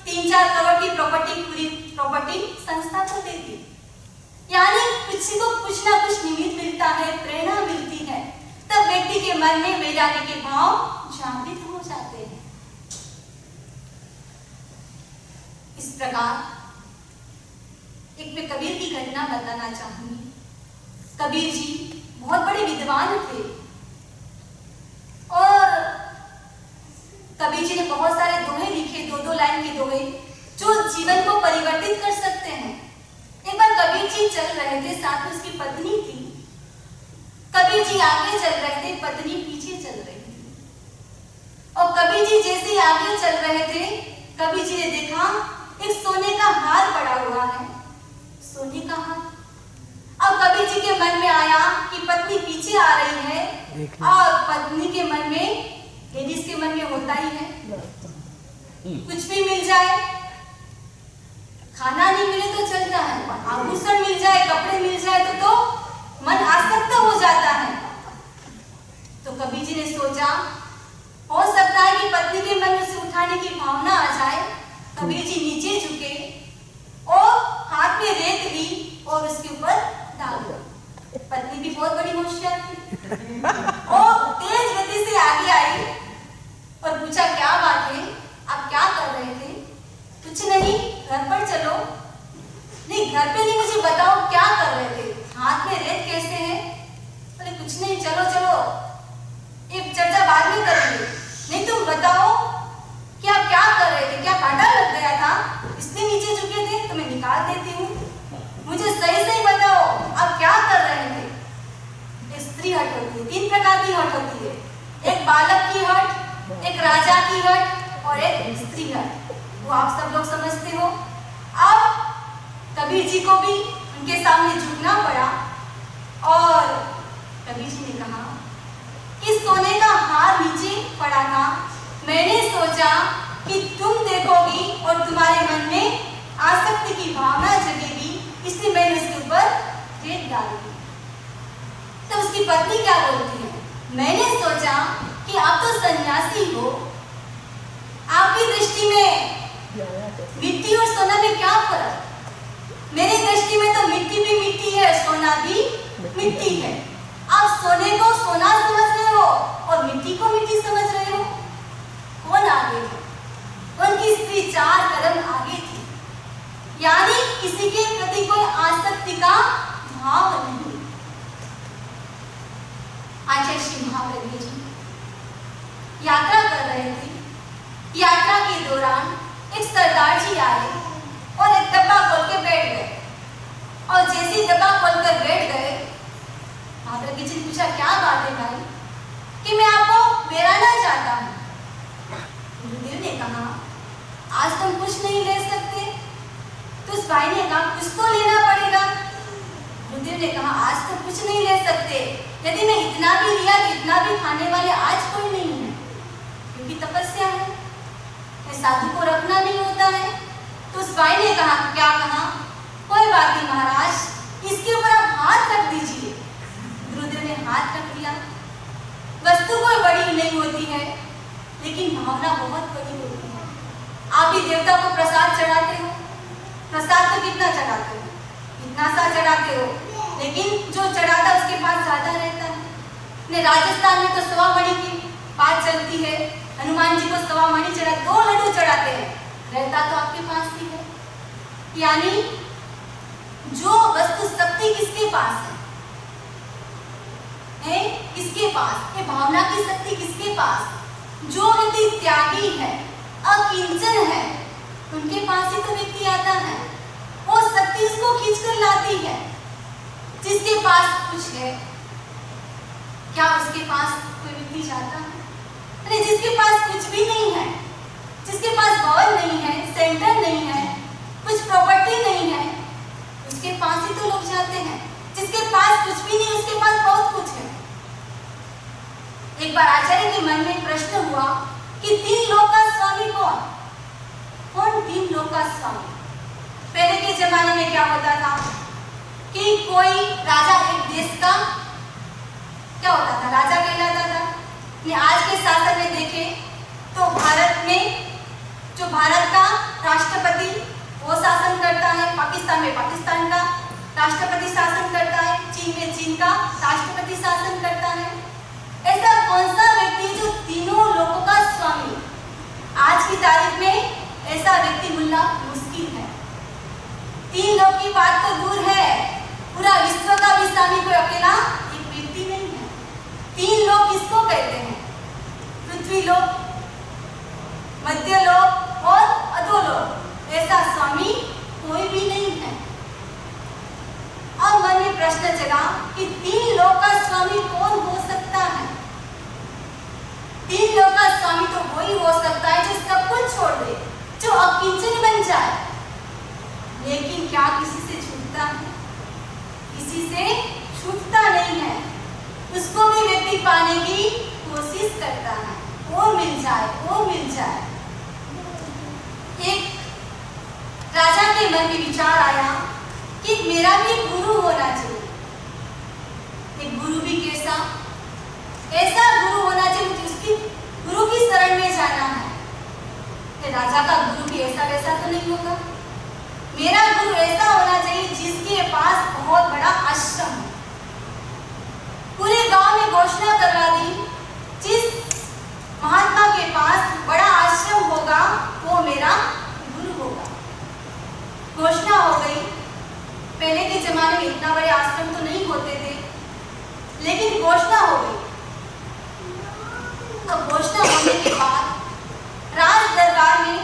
3-4 करोड़ की प्रॉपर्टी, पूरी प्रॉपर्टी संस्था को दे दी। यानी किसी को कुछ ना कुछ निमित्त मिलता है, प्रेरणा मिलती है, तब व्यक्ति के मन में वैराग्य के भाव जागृत हो जाते हैं। इस प्रकार एक मैं कबीर की घटना बताना चाहूंगी। कबीर जी बहुत बड़े विद्वान थे और कबीर जी ने बहुत सारे दोहे लिखे, 2-2 लाइन के दोहे, जो जीवन को परिवर्तित कर सकते हैं। एक बार कबीर जी चल रहे थे, साथ में उसकी पत्नी थी। कबीर जी आगे चल रहे थे, पत्नी पीछे चल रही थी। और कबीर जी जैसे ही आगे चल रहे थे, कबीर जी ने देखा एक सोने का हार पड़ा हुआ है, सोने का हार। अब कबीर जी के मन में आया कि पत्नी पीछे आ रही है, और पत्नी के मन में, लेडीज के मन में होता ही है, कुछ भी मिल जाए, खाना नहीं मिले तो चलता है, आभूषण मिल जाए, कपड़े मिल जाए तो मन आसक्त हो जाता है। तो कबीर जी ने सोचा, हो सकता है कि पत्नी के मन में से उठाने की भावना आ जाए। कबीर जी नीचे झुके और हाथ में रेत ली और उसके ऊपर डाल दी। पत्नी भी बहुत बड़ी होशियार थी और तेज गति से आगे आई और पूछा, क्या बात है, आप क्या कर रहे थे? कुछ नहीं, घर पर चलो। नहीं, घर पे नहीं, मुझे बताओ क्या कर रहे थे, हाथ में रेत कैसे है? बोले कुछ नहीं, चलो चलो, एक चर्चा बाद में करेंगे। नहीं, तुम बताओ कि आप क्या कर रहे थे, क्या कांटा लग गया था, इसलिए नीचे झुके थे? तो मैं निकाल देती हूँ, मुझे सही सही बताओ आप क्या कर रहे थे। स्त्री हट होती है, 3 प्रकार की हट होती है, एक बालक की हट, एक राजा की हट और एक स्त्री हट। वो आप सब लोग समझते हो। अब कबीर जी को भी उनके सामने झुकना पड़ा और कबीर जी ने कहा कि सोने का हार नीचे पड़ा था, मैंने सोचा कि तुम देखोगी और तुम्हारे मन में आसक्ति की भावना जगेगी, इसलिए मैंने उसके ऊपर रेत डाल दी। तो उसकी पत्नी क्या बोलती है, मैंने सोचा कि आप तो सन्यासी हो, आपकी दृष्टि में मिट्टी और सोना में क्या फर्क? मेरी दृष्टि में तो मिट्टी भी मिट्टी है, सोना भी मिट्टी है। आप सोने को सोना समझ रहे हो और मिट्टी को मिट्टी समझ रहे हो। कौन आगे है? उनकी स्त्री 4 कदम आगे थी, यानी किसी के प्रति कोई आसक्ति का भाव नहीं। आचार्य श्री महाप्रज्ञ जी यात्रा कर रहे थे। यात्रा के दौरान एक सरदार जी आए और एक डब्बा खोल के बैठ गए, और जैसे ही डब्बा खोलकर बैठ गए, महाप्रज्ञ जी ने पूछा, क्या बात है भाई, कि मैं आपको बेराना चाहता हूँ। गुरुदेव ने कहा, आज तुम कुछ नहीं ले सकते? तो उस भाई ने कहा, कुछ तो लेना पड़ेगा। गुरुदेव ने कहा आज तो कुछ नहीं ले सकते, यदि मैं इतना भी लिया तो इतना भी खाने वाले आज कोई नहीं है, क्योंकि तपस्या है, साधु को रखना नहीं होता है। तो उस भाई ने कहा, क्या कहा, कोई बात नहीं महाराज, इसके ऊपर आप हाथ रख दीजिए। गुरुदेव ने हाथ रख दिया। वस्तु कोई बड़ी नहीं होती है, लेकिन भावना बहुत बड़ी होती है। आप भी देवता को प्रसाद चढ़ाते हो, प्रसाद तो कितना चढ़ाते हो, इतना सा चढ़ाते हो, लेकिन जो चढ़ाता उसके पास ज्यादा रहता है। राजस्थान में तो सवा मणि की बात चलती है, हनुमान जी को सवा मणि चढ़ा, 2 लड्डू चढ़ाते हैं, रहता तो आपके पास ही है। यानी जो वस्तु शक्ति किसके पास है? किसके पास? ये भावना की शक्ति किसके पास? जो व्यक्ति त्यागी है, अकिंचन है, उनके पास ही तो व्यक्ति आता है। वो शक्ति उसको खींचकर लाती है। जिसके पास कुछ है, क्या उसके पास कोई व्यक्ति जाता है? अरे जिसके पास कुछ भी नहीं है, जिसके पास भवन नहीं है, सेंटर नहीं है, कुछ प्रॉपर्टी नहीं है, उसके पास ही तो लोग जाते हैं। जिसके पास कुछ भी नहीं, उसके पास बहुत कुछ है। एक बार आचार्य के मन में प्रश्न हुआ कि 3 लोक का स्वामी कौन? कौन 3 लोक का स्वामी? पहले के जमाने में क्या होता था कि कोई राजा एक देश का क्या होता था, राजा कहलाता था। आज के शासन में देखें तो भारत में जो भारत का राष्ट्रपति वो शासन करता है, पाकिस्तान में पाकिस्तान का राष्ट्रपति शासन करता है, चीन में चीन का राष्ट्रपति शासन करता है। ऐसा कौन सा व्यक्ति जो तीनों लोगों का स्वामी? आज की तारीख में ऐसा व्यक्ति मिलना मुश्किल है। 3 लोग की बात तो दूर है, पूरा विश्व का भी स्वामी कोई अकेला एक व्यक्ति नहीं है। 3 लोग किसको कहते हैं? पृथ्वी लोक, मध्य लोक और अधोलोक। ऐसा स्वामी कोई भी नहीं है। अब मन में प्रश्न चला कि 3 लोक का स्वामी कौन हो सकता है? 3 लोक का स्वामी तो वही हो सकता है जो सब कुछ छोड़ दे, जो अकिंचन बन जाए। लेकिन क्या किसी से छूटता है? किसी से छूटता नहीं है। उसको भी व्यक्ति पाने की कोशिश करता है, वो मिल जाए, वो मिल जाए। एक राजा के मन में विचार आया कि मेरा भी गुरु होना चाहिए। एक गुरु भी कैसा? ऐसा गुरु होना चाहिए जिसकी गुरु की शरण में जाना है। राजा का गुरु भी ऐसा वैसा तो नहीं होगा। मेरा गुरु ऐसा होना चाहिए जिसके पास बहुत बड़ा आश्रम हो। पूरे गांव में घोषणा करवा दी, जिस महात्मा के पास बड़ा आश्रम होगा वो मेरा गुरु होगा। घोषणा हो गई। पहले के जमाने में इतना बड़े आश्रम तो नहीं होते थे, लेकिन घोषणा हो गई। अब घोषणा होने के बाद राज दरबार में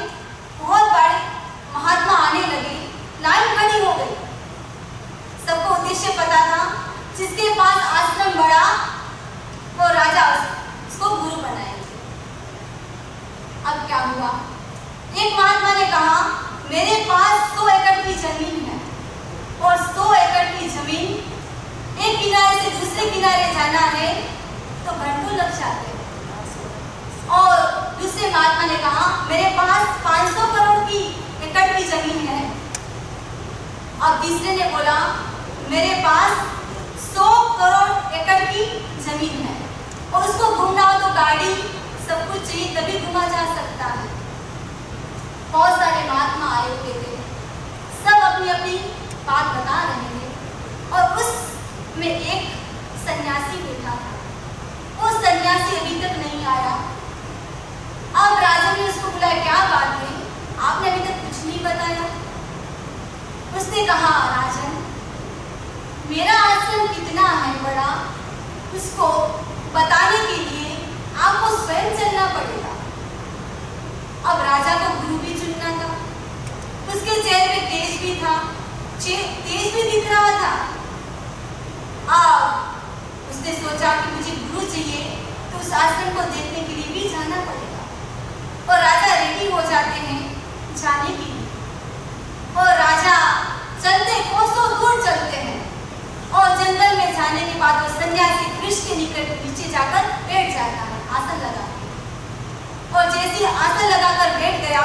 बहुत बड़े महात्मा आने लगे, लाइन खड़ी हो गई। सबको उद्देश्य पता था, जिसके पास आश्रम बड़ा वो राजा उसको गुरु बनाएंगे। अब क्या हुआ? एक महात्मा ने कहा मेरे पास 100 एकड़ की जमीन है और 100 एकड़ की जमीन एक किनारे से दूसरे किनारे जाना है तो घंटों लग जाते हैं। और दूसरे महात्मा ने कहा मेरे पास 500 करोड़ की एकड़ की जमीन है। अब तीसरे ने बोला मेरे पास 100 करोड़ एकड़ की जमीन है और उसको घूमना हो तो गाड़ी सब कुछ चाहिए तभी घूमा जा सकता है। बहुत सारे महात्मा आए हुए थे, सब अपनी अपनी बात बता रहे थे और उसमें एक सन्यासी बैठा था। वो सन्यासी अभी तक नहीं आया। अब राजा ने उसको बुलाया, क्या बात है, आपने अभी तक कुछ नहीं बताया। उसने कहा राजन, मेरा आश्रम कितना है बड़ा, उसको बताने के लिए आपको स्वयं चलना पड़ेगा। अब राजा को गुरु भी चुनना था। उसके चेहरे पे तेज भी था, तेज भी दिख रहा था। अब उसने सोचा कि मुझे गुरु चाहिए तो उस आश्रम को देखने के लिए भी जाना पड़ेगा। और राजा रेडी हो जाते हैं जाने के लिए। और राजा चलते कोसों दूर चलते हैं जाने के बाद वो सन्यासी वृक्ष के निकट नीचे जाकर बैठ जाता है आसन लगा के। और जैसे आसन लगाकर बैठ गया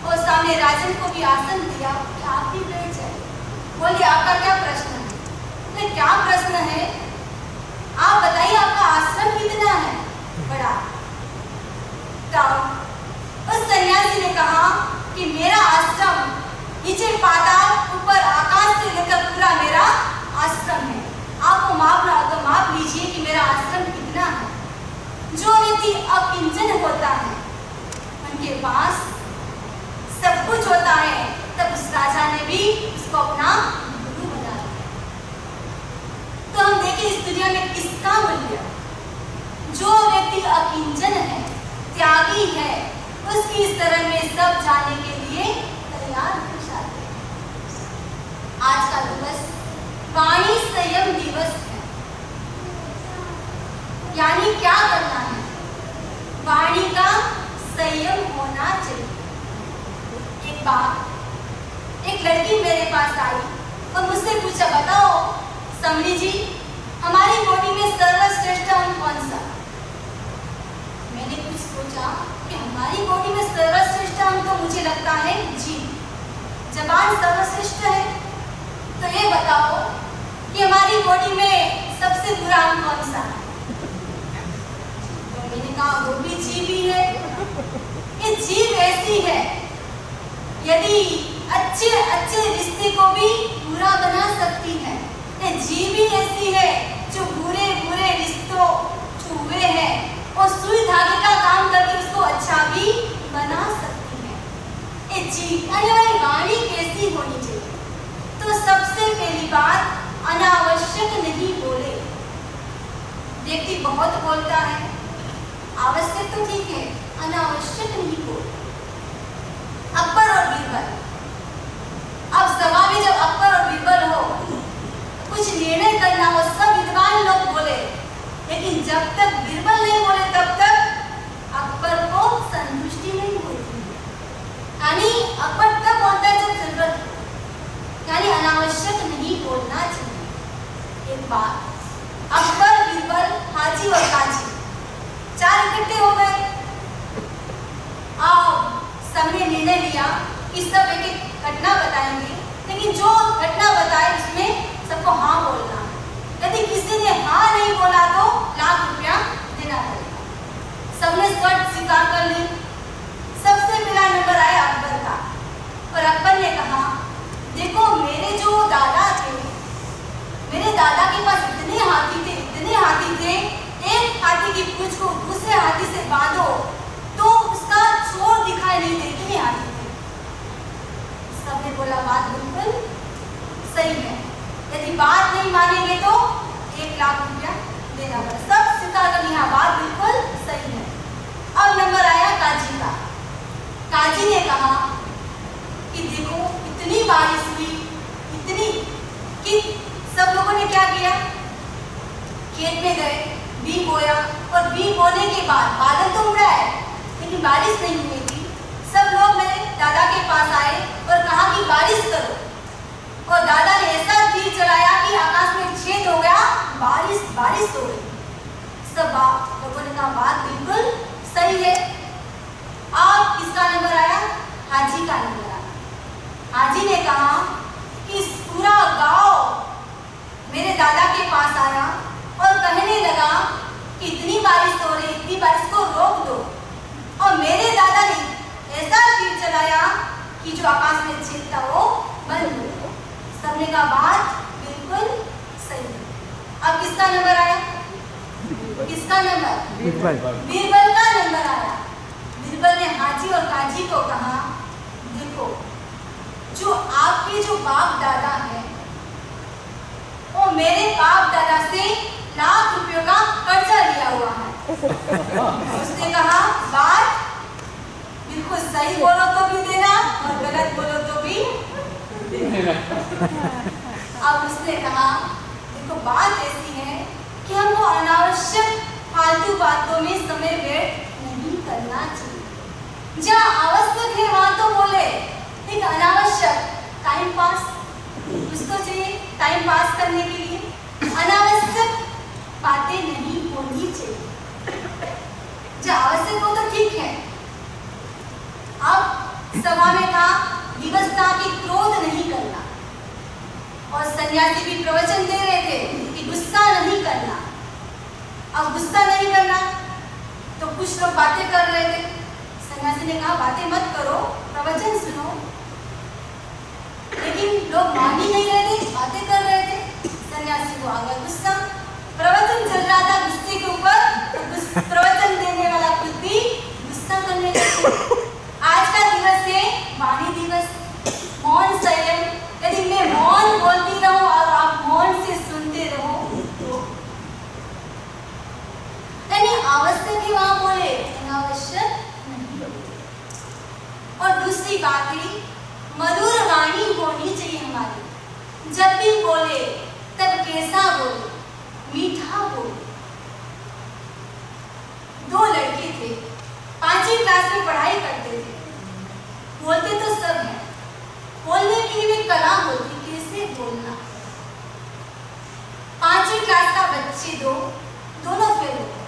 और सामने राजन को भी आसन दिया कि आप भी बैठ जाए। बोलिए आपका क्या प्रश्न है? तो क्या प्रश्न है? आप बताइए आपका आश्रम कितना है? बड़ा। तब उस सन्यासी ने कहा कि मेरा आश्रम नीचे पाताल ऊपर आकाश से लेकर पूरा मेरा आश्रम है। आपको मापना हो तो माप लीजिए कि मेरा आश्रम कितना है। जो व्यक्ति अकिंचन होता है उनके पास सब कुछ होता है, तब उस राजा ने भी उसको अपना गुरु बना लिया। तो हम देखें इस दुनिया में किसका मूल्य? जो व्यक्ति अकिंचन है, त्यागी है, उसकी इस तरह में सब जाने के लिए तैयार हो जाते हैं। आज का दिवस वाणी संयम दिवस है। यानी क्या करना है? वाणी का संयम होना चाहिए। एक बार एक लड़की मेरे पास आई और मुझसे पूछा, बताओ समरी जी, हमारी बॉडी में सर्वश्रेष्ठ अंग कौन सा? मैंने कुछ सोचा कि हमारी बॉडी में सर्वश्रेष्ठ अंग तो मुझे लगता है जीभ। जबान सर्वश्रेष्ठ है, तो ये बताओ कि हमारी बॉडी में सबसे बुरा अंग कौन सा है? तो मैंने कहा वो भी जीभ ही है। ये जीभ ऐसी है, यदि अच्छे अच्छे रिश्ते को भी बुरा बना सकती है। ये जीभ ही ऐसी है जो बुरे बुरे रिश्तों जो हुए हैं और सुई धागे का काम करके उसको अच्छा भी बना सकती है। ये जीभ यानी वाणी कैसी होनी चाहिए? तो सबसे पहली बात, अनावश्यक नहीं बोले। व्यक्ति बहुत बोलता है, आवश्यक तो ठीक है, अनावश्यक नहीं बोले। अकबर और बीरबल, अब सभा में जब अकबर और बीरबल हो, कुछ निर्णय करना हो, सब विद्वान लोग बोले, लेकिन जब तक बीरबल नहीं बोले तब तक अकबर को संतुष्टि नहीं होती। यानी अकबर तब बोलता है जब जरूरत हो, यानी अनावश्यक नहीं बोलना चाहिए। एक बार अकबर, बीरबल, हाजी और काजी चार इकट्ठे हो गए। अब सबने निर्णय लिया कि सब एक एक घटना बताएंगे, लेकिन जो घटना बताए उसमें सबको हाँ बोलना है। यदि किसी ने हाँ नहीं बोला तो ₹1,00,000 देना पड़ेगा। सबने शर्त स्वीकार कर ली। सबसे पहला नंबर आया अकबर का, और अकबर ने कहा, देखो मेरे जो दादा थे, मेरे दादा के पास इतने हाथी थे, इतने हाथी थे, एक हाथी की पूंछ को दूसरे हाथी से बांधो तो उसका छोर दिखाई नहीं देते, इतने हाथी थे। सबने बोला बात बिल्कुल सही है, यदि बात नहीं मानेंगे तो ₹1,00,000 देना पड़ेगा। सब स्वीकार कर लिया, बात बिल्कुल सही है। अब नंबर आया काजी का। काजी ने कहा कि देखो इतनी बारिश हुई, इतनी कि सब लोगों ने क्या किया, खेत में गए, बीज बोया, और बीज बोने के बाद बादल तो उड़ा है लेकिन बारिश नहीं हुई थी। सब लोग मेरे दादा के पास आए और कहा कि बारिश करो, और दादा ने ऐसा तीर चलाया कि आकाश में छेद हो गया, बारिश हो गई। सब लोगों ने कहा बात बिल्कुल सही है। अब किसका नंबर आया? हाजी का नंबर आया। हाजी ने कहा कि पूरा गांव मेरे दादा के पास आया और कहने लगा कि इतनी बारिश हो रही, इतनी बारिश को रोक दो, और मेरे दादा ने ऐसा तीर चलाया कि जो आकाश में छेद था वो बंद हो गया। सबने कहा बात बिल्कुल सही है। अब किसका नंबर आया? किसका नंबर? बीरबल का नंबर आया। बीरबल ने हाजी और काजी को कहा, देखो जो आपके जो बाप दादा है वो मेरे बाप दादा से ₹1,00,000 का कर्जा लिया हुआ है। उसने कहा बात बिल्कुल सही बोलो तो भी देना और गलत बोलो तो भी देना। अब उसने कहा देखो बात ऐसी है कि हमको अनावश्यक फालतू बातों में समय व्यर्थ नहीं करना चाहिए। जहाँ आवश्यक है वहां तो बोले, लेकिन अनावश्यक टाइम पास उसको चाहिए टाइम पास करने के लिए अनावश्यक बातें नहीं होनी चाहिए। जो आवश्यक हो तो ठीक है। अब सभा में था विवशता की क्रोध नहीं करना, और सन्यासी भी प्रवचन दे रहे थे कि गुस्सा नहीं करना। अब गुस्सा नहीं करना तो कुछ लोग बातें कर रहे थे। सन्यासी ने कहा बातें मत करो, प्रवचन सुनो। लेकिन लोग मान ही नहीं रहे थे, बातें कर रहे थे। सन्यासी को आ गया गुस्सा। प्रवचन चल रहा था गुस्से के ऊपर, तो प्रवचन देने वाला खुद भी गुस्सा करने लगा। आज का दिवस है वाणी दिवस, मौन संयम। यदि मैं मौन बोलती रहूं और आप मौन से सुनते रहो तो यानी आवश्यक ही वहां बोले, अनावश्यक नहीं बोले। और दूसरी बात है मधुर वाणी होनी चाहिए हमारी। जब भी बोले तब कैसा बोले, मीठा बोले। दो लड़के थे, 5वीं क्लास में पढ़ाई करते थे। बोलते तो सब हैं, बोलने की भी कला होती, कैसे बोलना। 5वीं क्लास का बच्चे दोनों फेल हो गए।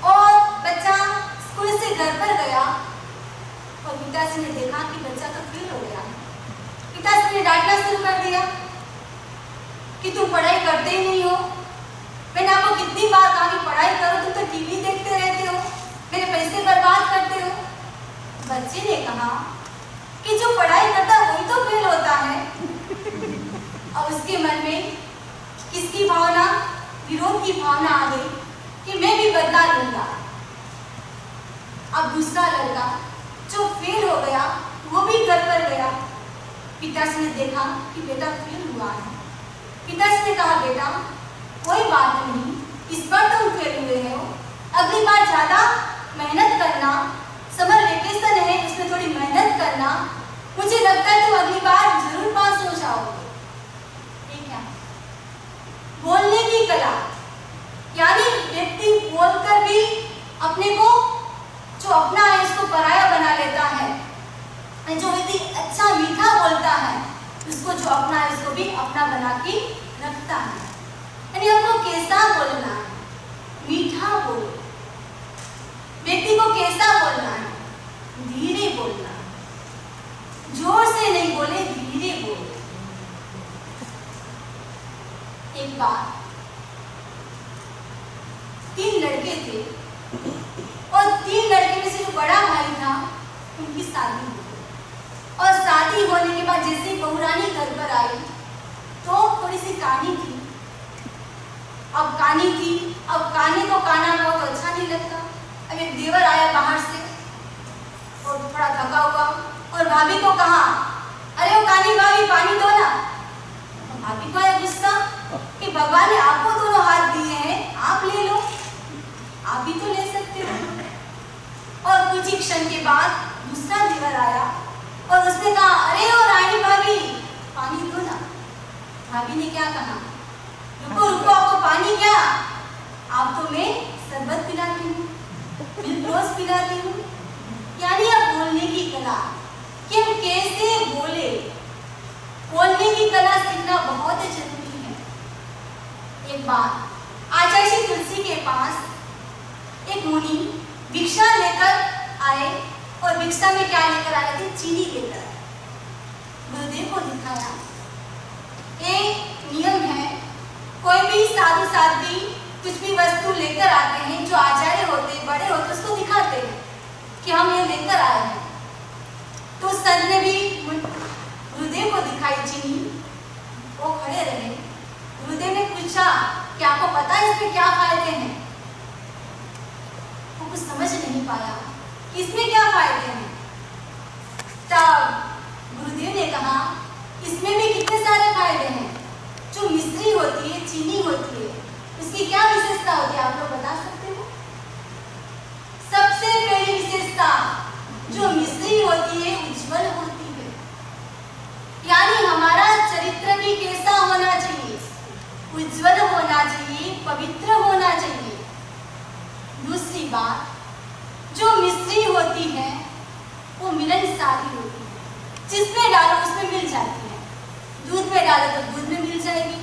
और बच्चा स्कूल से घर पर गया और पिताजी ने देखा कि बच्चा तो फेल हो गया। पिताजी ने डांटना शुरू कर दिया कि तुम पढ़ाई करते ही नहीं हो। मैंने आपको कितनी बार कहा कि पढ़ाई करो, तुम तो टीवी देखते रहते हो, मेरे पैसे बर्बाद करते हो। बच्चे ने कहा कि जो पढ़ाई करता है वही तो फेल होता है। और उसके मन में किसकी भावना, विरोध की भावना आ गई कि मैं भी बदला लूंगा। अब दूसरा लड़का जो फेल हो गया वो भी घर पर गया। पिताजी ने देखा कि बेटा फेल हुआ है। पिताजी ने कहा बेटा कोई बात नहीं, इस बार तुम फेल हुए हो, अगली बार ज्यादा मेहनत करना, समर वेकेशन है उसमें थोड़ी मेहनत करना, मुझे लगता है तुम अगली बार जरूर पास हो जाओगे। ठीक है। बोलने की कला यानी व्यक्ति बोलकर भी अपने को जो अपना है इसको पराया बना लेता है। जो व्यक्ति अच्छा मीठा बोलता है उसको जो अपना है उसको भी अपना बना के रखता है। यानी हमको कैसा बोलना है, मीठा बोलो। व्यक्ति को कैसा बोलना है, धीरे बोलना, जोर से नहीं बोले, धीरे बोले। एक बार 3 लड़के थे और 3 लड़के में से जो बड़ा भाई था उनकी शादी हो गई। और शादी होने के बाद जैसे बहुरानी घर पर आई तो थोड़ी सी कहानी थी। अब कानी को काना बहुत अच्छा नहीं लगता। अब एक देवर आया बाहर से और थोड़ा थका हुआ और भाभी को कहा अरे वो कानी भाभी पानी दो ना। भाभी को आया गुस्सा कि भगवान ने आपको दोनों हाथ दिए हैं, आप ले लो, आप भी तो ले सकते हो। और कुछ ही क्षण के बाद दूसरा देवर आया और उसने कहा अरे ओ रानी भाभी पानी दो ना। भाभी ने क्या कहा रुको रुको, आपको पानी क्या, आप तो मैं शरबत पिलाती हूँ, मिल्क रोज पिलाती हूँ। यानी अब बोलने की कला कि हम कैसे बोले, बोलने की कला सीखना बहुत जरूरी है। एक बार आचार्य श्री तुलसी के पास एक मुनि भिक्षा लेकर आए और भिक्षा में क्या लेकर आए थे, चीनी लेकर आए। गुरुदेव को दिखाया। एक नियम है, कोई भी साधु साध्वी कुछ भी वस्तु लेकर आते हैं, जो आचार्य होते बड़े होते उसको दिखाते हैं कि हम ये लेकर आए हैं। तो संत ने भी गुरुदेव को दिखाई चीनी, वो खड़े रहे। गुरुदेव ने पूछा कि आपको पता है इसमें क्या फायदे हैं? वो कुछ समझ नहीं पाया कि इसमें क्या फायदे हैं। तब गुरुदेव ने कहा इसमें भी कितने सारे फायदे हैं। जो मिश्री होती है, चीनी होती है, उसकी क्या विशेषता होती है आप लोग बता सकते हो? सबसे पहली विशेषता जो मिश्री होती है उज्जवल होती है। यानी हमारा चरित्र भी कैसा होना चाहिए, उज्जवल होना चाहिए, पवित्र होना चाहिए। दूसरी बात, जो मिश्री होती है वो मिलनसारी होती है, जिसमें डालो उसमें मिल जाती है। दूध में डालो तो दूध में मिल जाएगी,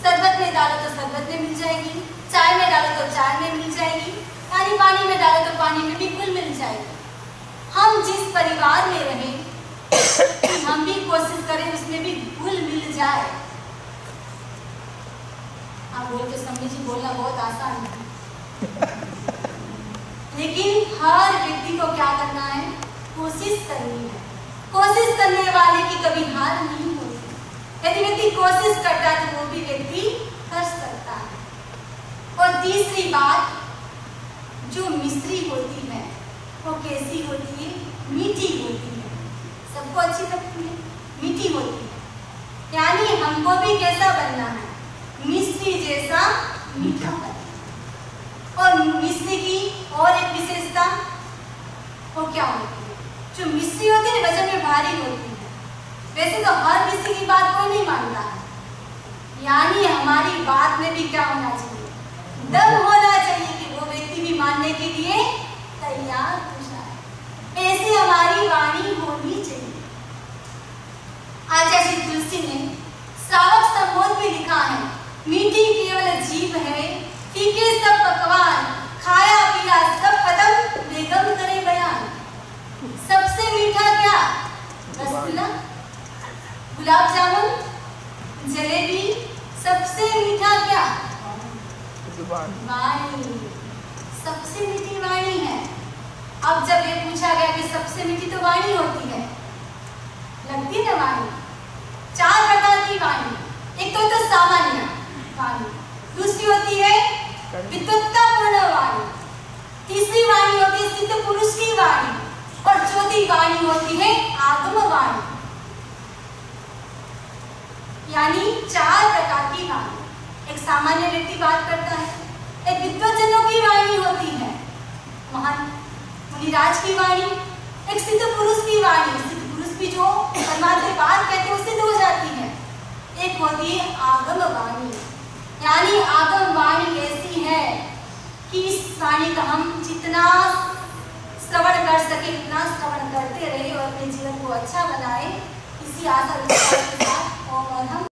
शरबत में डालो तो शरबत में मिल जाएगी, चाय में डालो तो चाय में मिल जाएगी, यानी पानी में डालो तो पानी में भी घुल मिल जाएगी। हम जिस परिवार में रहें हम भी कोशिश करें उसमें भी घुल मिल जाए। आप बोल के समझी जी, बोलना बहुत आसान है लेकिन हर व्यक्ति को क्या करना है, कोशिश करनी है। कोशिश करने वाले की कभी हार नहीं होती। यदि व्यक्ति कोशिश करता है तो वो भी व्यक्ति कर सकता है। और तीसरी बात, जो मिश्री होती है वो कैसी होती है, मीठी होती है। सबको अच्छी लगती है, मीठी होती है, यानी हमको भी कैसा बनना है, मिश्री जैसा मीठा बनना। और मिश्री की और एक विशेषता वो क्या होती है, जो मिश्री होती है वजन में भारी होती है। वैसे तो हर मिश्री की बात कोई नहीं मानता है, यानी हमारी बात में भी क्या होना चाहिए, दम होना चाहिए कि वो व्यक्ति भी मानने के लिए तैयार हो जाए। ऐसे हमारी वाणी होनी चाहिए। आचार्य श्री तुलसी ने श्रावक संबोध में लिखा है, मीठी केवल जीभ है, फीके सब पकवान, खाया पिया सब खत्म, बेगम करे बयान। सबसे मीठा क्या, रसगुल्ला, गुलाब जामुन, जलेबी। सबसे मीठा क्या, वाणी। सबसे मीठी वाणी है। अब जब ये पूछा गया कि सबसे मीठी तो वाणी होती है, लगती है ना वाणी। 4 प्रकार की वाणी, एक तो सामान्य वाणी, दूसरी होती है विद्वत्तापूर्ण वाणी, तीसरी वाणी होती है सिद्ध पुरुष की वाणी, और चौथी वाणी होती है आगम वाणी। यानी 4 प्रकार की वाणी। एक सामान्य व्यक्ति बात करता है, एक विद्वज्जनों की वाणी होती है, महान मुनिराज की वाणी, एक सिद्ध पुरुष की वाणी, सिद्ध पुरुष भी जो परमात्मा से बात कहते हैं सिद्ध हो जाती है। एक होती है आगम वाणी, यानी आगम वाणी ऐसी है कि इस वाणी का हम जितना श्रवण कर सके उतना श्रवण करते रहे और अपने जीवन को अच्छा बनाए। इसी आशा विश्वास के साथ ओम और हम